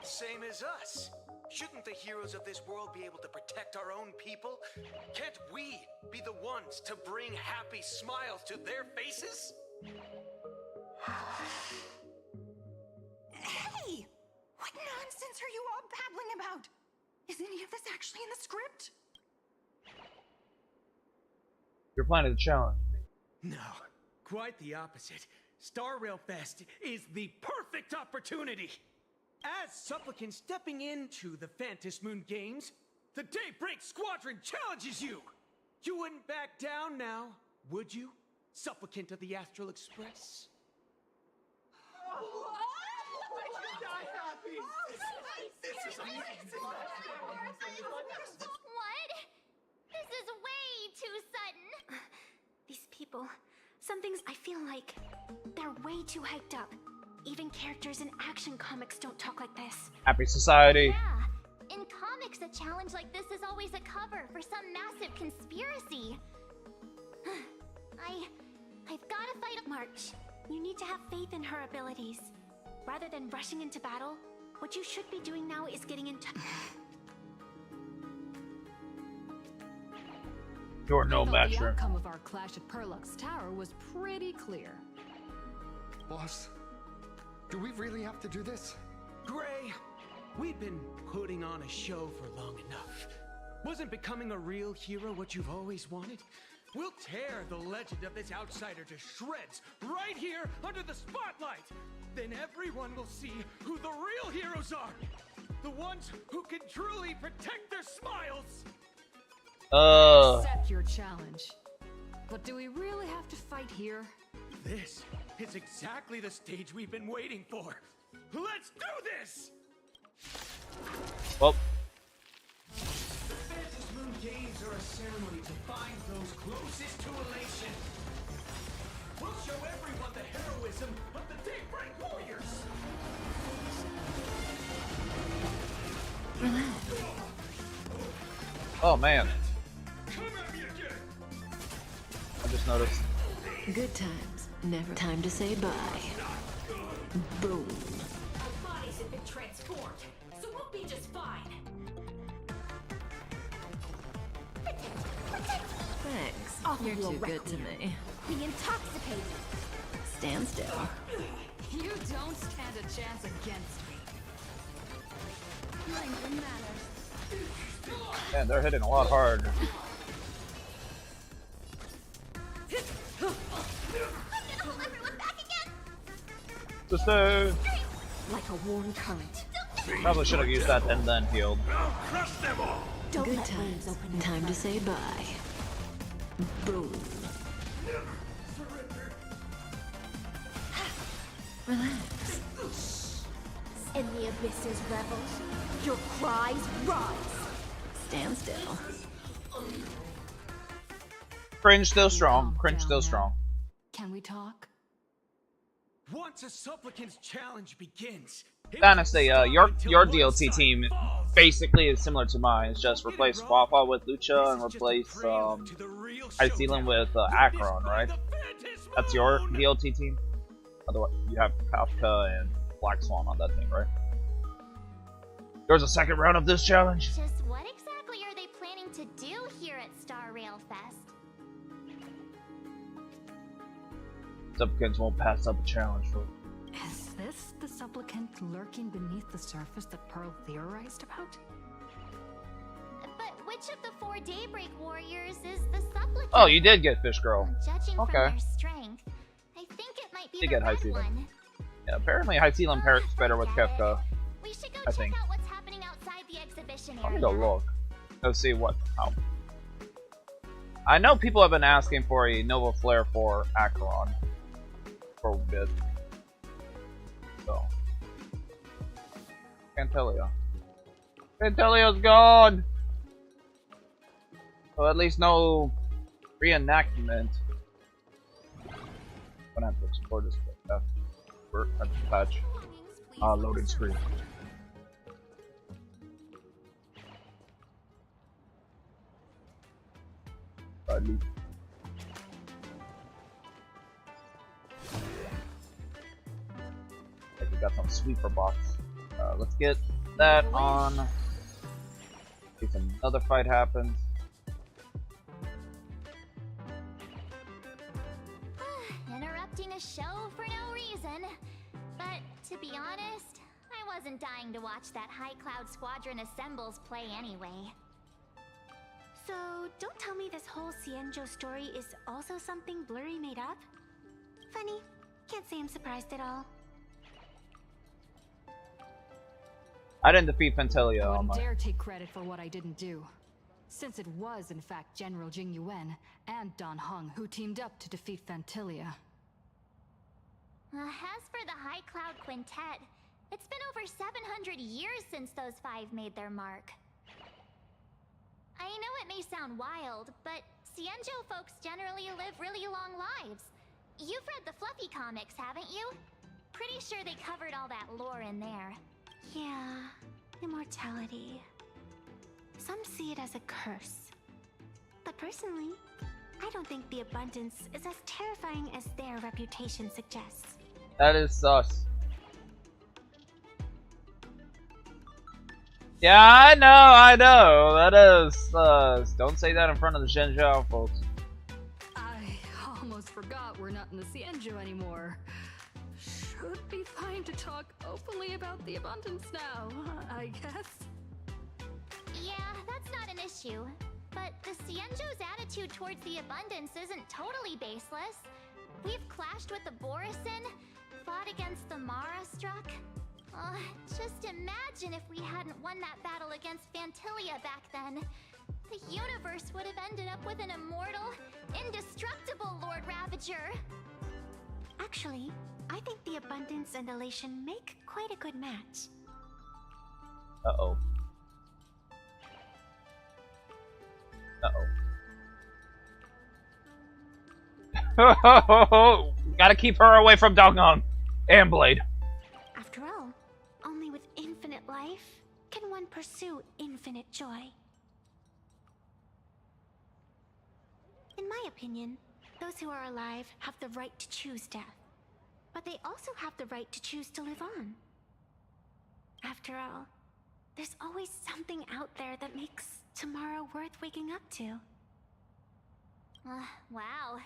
Same as us. Shouldn't the heroes of this world be able to protect our own people? Can't we be the ones to bring happy smiles to their faces? Hey! What nonsense are you all babbling about? Is any of this actually in the script? You're planning to challenge me. No, quite the opposite. Star Rail Fest is the perfect opportunity. As supplicants stepping into the Fantasy Moon Games, the Daybreak Squadron challenges you. You wouldn't back down now, would you, supplicant of the Astral Express? This is amazing. What? This is way too sudden. These people, some things I feel like they're way too hyped up. Even characters in action comics don't talk like this. Happy Society. Yeah. In comics, a challenge like this is always a cover for some massive conspiracy. I've gotta fight a March, you need to have faith in her abilities. Rather than rushing into battle, what you should be doing now is getting in touch. You're no match. The outcome of our clash at Perlux Tower was pretty clear. Boss, do we really have to do this? Gray, we've been putting on a show for long enough. Wasn't becoming a real hero what you've always wanted? We'll tear the legend of this outsider to shreds right here under the spotlight. Then everyone will see who the real heroes are. The ones who can truly protect their smiles. Accept your challenge. But do we really have to fight here? This is exactly the stage we've been waiting for. Let's do this! Well. The Phantom Moon Games are a ceremony to find those closest to elation. We'll show everyone the heroism of the Daybreak Warriors. Oh man. I just noticed. Good times. Never time to say bye. Boom. Our bodies have been transformed, so we'll be just fine. Thanks. You're too good to me. The intoxicated. Stand still. You don't stand a chance against me. Man, they're hitting a lot hard. Sister! Like a warm current. Probably should have used that and then healed. Don't Good let times. waves open. Time to say bye. Boom. Relax. In the abysses revel. Your cries rise. Stand still. Cringe still strong. Cringe still strong. Can we talk? Once a supplicant's challenge begins, Honestly, your DLT team basically is similar to mine. It's just replace Wafa with Lucha and replace High Ceiling with Akron, right? That's your DLT team. Otherwise, you have Kafka and Black Swan on that team, right? There's a second round of this challenge. Just what exactly are they planning to do here at Star Rail Fest? Supplicants won't pass up a challenge for. Is this the supplicant lurking beneath the surface that Pearl theorized about? But which of the 4 Daybreak Warriors is the supplicant? Oh, you did get Fish Girl. Judging from Okay. their strength, I think it might be You the get High red Ceiling. one. Yeah, apparently High Ceiling pairs better with Kefka. We should go I check think. out what's happening outside the exhibition Let me area. go look. Let's see what. Oh. I know people have been asking for a Nova Flare for Acheron for a bit. So. Fantelia. Fantelia's gone! So at least no reenactment. I'm gonna have to explore this patch. Loading screen. Badly. Like we got some sweeper box. Let's get that on. In case another fight happens. Interrupting a show for no reason. But to be honest, I wasn't dying to watch that High Cloud Squadron Assembles play anyway. So, don't tell me this whole Cienjo story is also something Blurry made up? Funny. Can't say I'm surprised at all. I didn't defeat Fantelia I on wouldn't my. dare take credit for what I didn't do, since it was in fact General Jing Yuan and Don Hung who teamed up to defeat Fantelia. As for the High Cloud Quintet, it's been over 700 years since those 5 made their mark. I know it may sound wild, but Cienjo folks generally live really long lives. You've read the Fluffy comics, haven't you? Pretty sure they covered all that lore in there. Yeah, immortality. some see it as a curse. But personally, I don't think the abundance is as terrifying as their reputation suggests. That is sus. Yeah, I know. That is sus. Don't say that in front of the Zhenjiao folks. I almost forgot we're not in the Xianzhou anymore. Should be fine to talk openly about the abundance now, I guess. Yeah, that's not an issue. But the Xianzhou's attitude towards the abundance isn't totally baseless. We've clashed with the Borisin, fought against the Mara struck. Just imagine if we hadn't won that battle against Phantilia back then. The universe would have ended up with an immortal, indestructible Lord Ravager. Actually, I think the abundance and elation make quite a good match. Uh-oh. Uh-oh. Gotta keep her away from Donghong and Blade. After all, only with infinite life can one pursue infinite joy. In my opinion, those who are alive have the right to choose death, but they also have the right to choose to live on. After all, there's always something out there that makes tomorrow worth waking up to. Wow.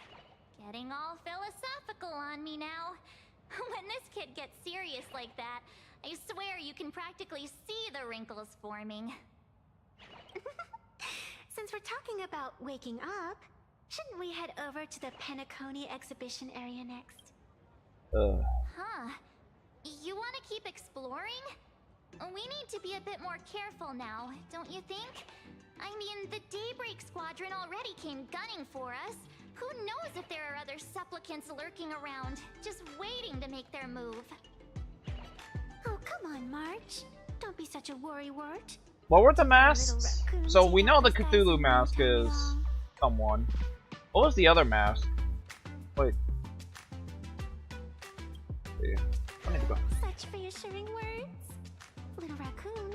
Getting all philosophical on me now. When this kid gets serious like that, I swear you can practically see the wrinkles forming. Since we're talking about waking up, shouldn't we head over to the Penacony exhibition area next? Huh. You want to keep exploring? We need to be a bit more careful now, don't you think? I mean, the Daybreak Squadron already came gunning for us. Who knows if there are other supplicants lurking around, just waiting to make their move. Oh, come on, March. Don't be such a worrywart. What were the masks? So we know the Cthulhu mask is someone. What was the other mask? Wait. See. I need to go. Such reassuring words. Little Raccoon,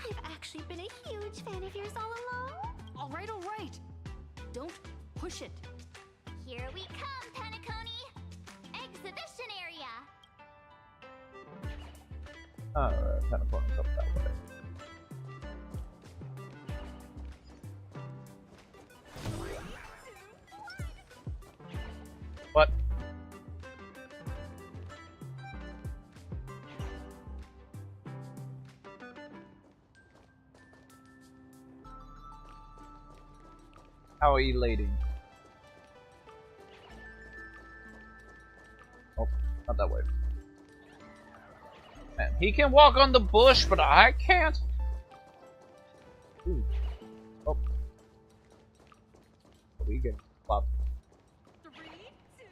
I've actually been a huge fan of yours all along. All right. Don't push it. Here we come, Penacony! Exhibition area! Alright, Penacony's up that way. What? How elating. Oh, not that way. Man, he can walk on the bush, but I can't. Ooh. Oh. We get popped. 3, 2,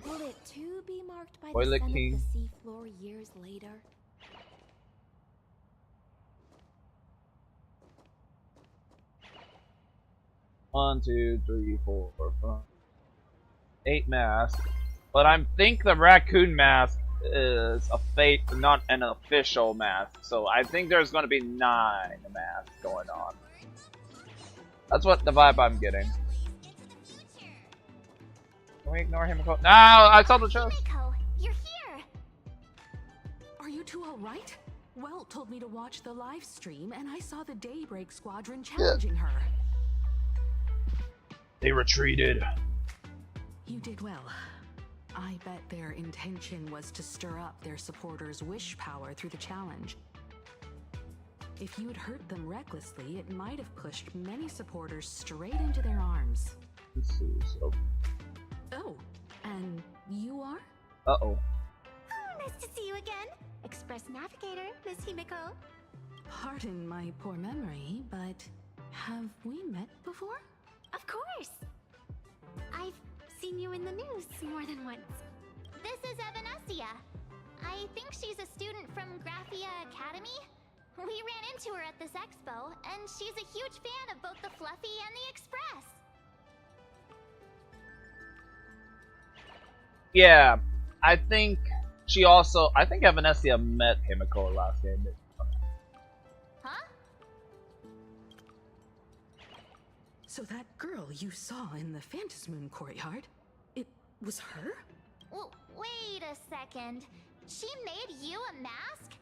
1. Will it too be marked by Toilet the sun King. of the seafloor years later? One, 2, 3, 4, 5, 8 masks. But I think the raccoon mask is a fake, not an official mask. So I think there's going to be 9 masks going on. That's what the vibe I'm getting. Can we ignore him? No, I saw the chest. Himiko, you're here! Are you two all right? Well told me to watch the live stream, and I saw the Daybreak Squadron challenging her. They retreated. You did well. I bet their intention was to stir up their supporters' wish power through the challenge. If you had hurt them recklessly, it might have pushed many supporters straight into their arms. This is Oh, and you are? Uh-oh. Oh, nice to see you again. Express Navigator, Miss Himiko. Pardon my poor memory, but have we met before? Of course. I've seen you in the news more than once. This is Evanescia. I think she's a student from Graphia Academy. We ran into her at this expo, and she's a huge fan of both the Fluffy and the Express. Yeah, I think she also. I think Evanescia met Himiko last game. Huh? So that girl you saw in the Phantasmoon courtyard, it was her? Wait a second. She made you a mask?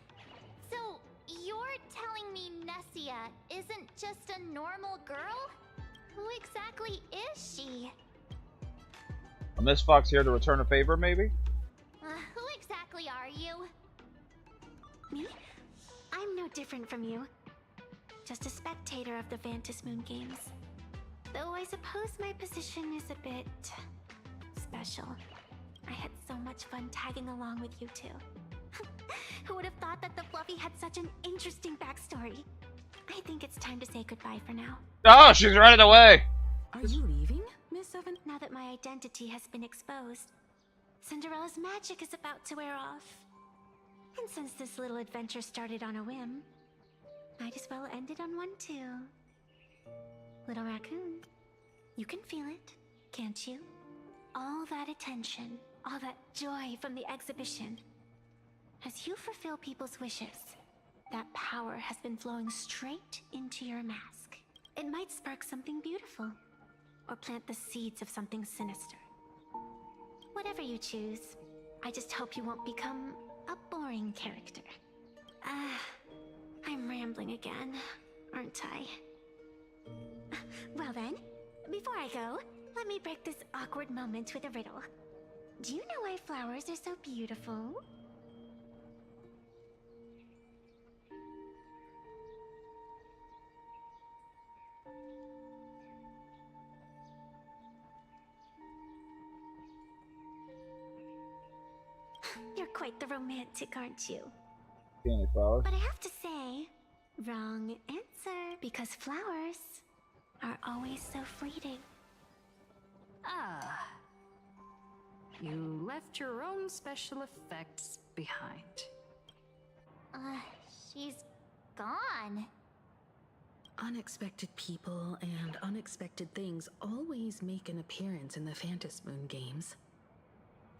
So you're telling me Nessia isn't just a normal girl? Who exactly is she? A Miss Fox here to return a favor, maybe? Who exactly are you? Me? I'm no different from you. Just a spectator of the Phantasmoon games. Though I suppose my position is a bit special. I had so much fun tagging along with you two. Who would have thought that the Fluffy had such an interesting backstory? I think it's time to say goodbye for now. Oh, she's running away! Are you leaving, Miss Evan? Now that my identity has been exposed, Cinderella's magic is about to wear off. And since this little adventure started on a whim, might as well end it on one too. Little raccoon, you can feel it, can't you? All that attention, all that joy from the exhibition. As you fulfill people's wishes, that power has been flowing straight into your mask. It might spark something beautiful, or plant the seeds of something sinister. Whatever you choose, I just hope you won't become a boring character. I'm rambling again, aren't I? Well then, before I go, let me break this awkward moment with a riddle. Do you know why flowers are so beautiful? You're quite the romantic, aren't you? Candy flowers. But I have to say, wrong answer, because flowers are always so fleeting. Ah. You left your own special effects behind. She's gone. Unexpected people and unexpected things always make an appearance in the Phantasmoon games.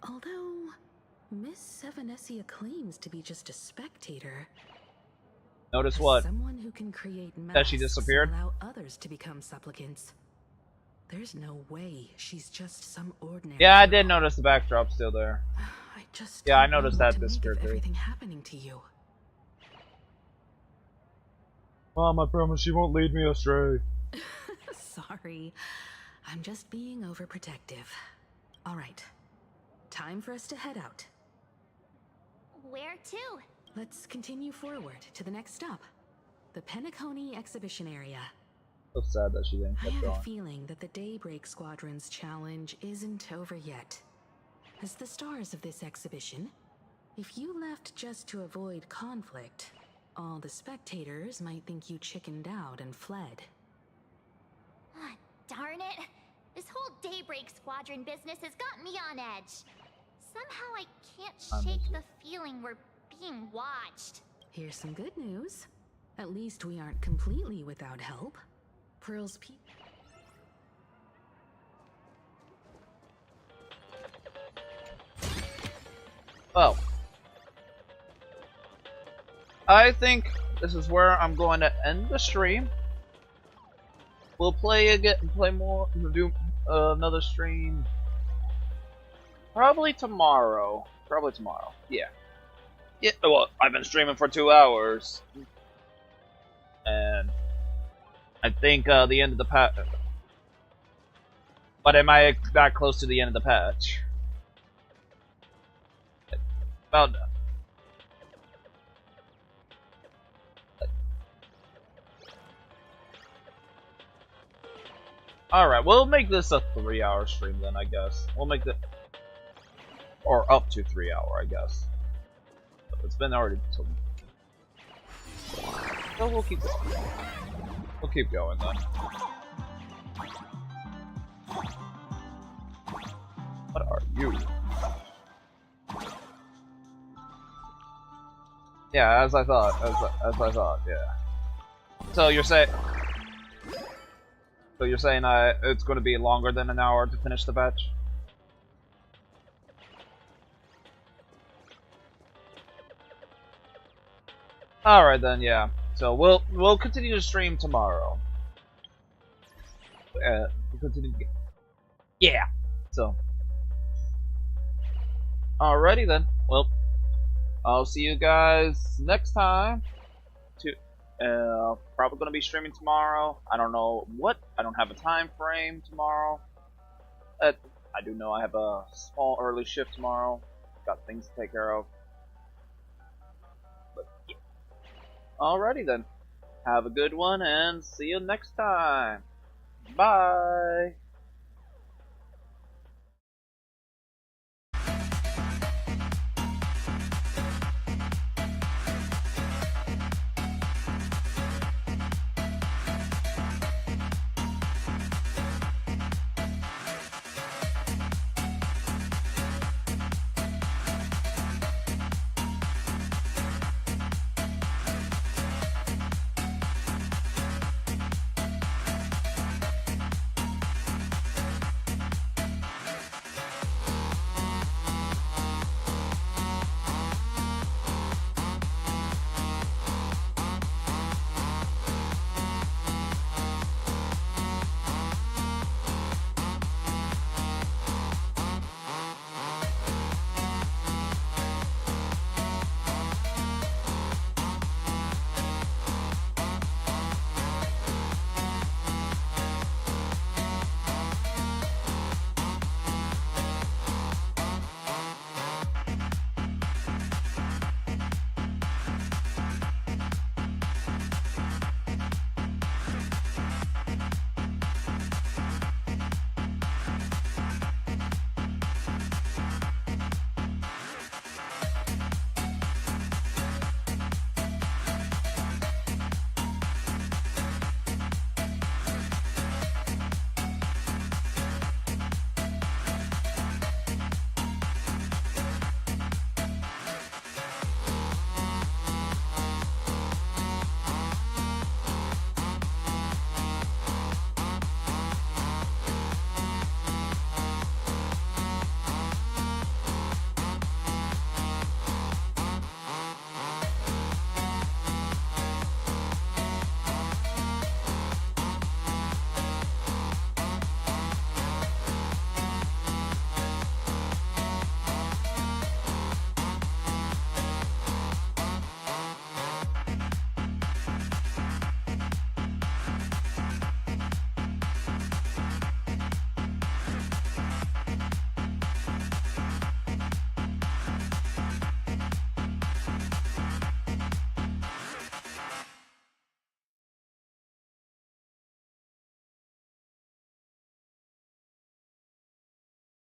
Although Miss Evanescia claims to be just a spectator. Notice what? Someone who can create That she disappeared? allow others to become supplicants. There's no way she's just some ordinary. Yeah, I did notice the backdrop still there. I just yeah, I don't know noticed what that to make disappeared of too. everything happening to you. Mom, I promise she won't lead me astray. Sorry, I'm just being overprotective. All right, time for us to head out. Where to? Let's continue forward to the next stop, the Penacony exhibition area. So sad that she didn't I keep have going. a feeling that the Daybreak Squadron's challenge isn't over yet. As the stars of this exhibition, if you left just to avoid conflict, all the spectators might think you chickened out and fled. Darn it! This whole Daybreak Squadron business has got me on edge. Somehow I can't shake the feeling we're being watched. Here's some good news. At least we aren't completely without help. Pearl's people. Well, I think this is where I'm going to end the stream. We'll play again, play more, do another stream. Probably tomorrow. Yeah. Yeah. Well, I've been streaming for 2 hours, and I think the end of the patch. But am I that close to the end of the patch? About. Alright, we'll make this a 3-hour stream then, I guess. We'll make the... Or up to 3 hour, I guess. It's been already... So we'll keep going. We'll keep going then. What are you? Yeah, as I thought. As I thought, yeah. So you're saying... So you're saying it's going to be longer than an hour to finish the batch? All right then, yeah. So we'll continue to stream tomorrow. We'll continue. Yeah. So. Alrighty then. Well, I'll see you guys next time. Probably gonna be streaming tomorrow. I don't know what. I don't have a time frame tomorrow. I do know I have a small early shift tomorrow. Got things to take care of. But yeah. Alrighty then. Have a good one and see you next time. Bye.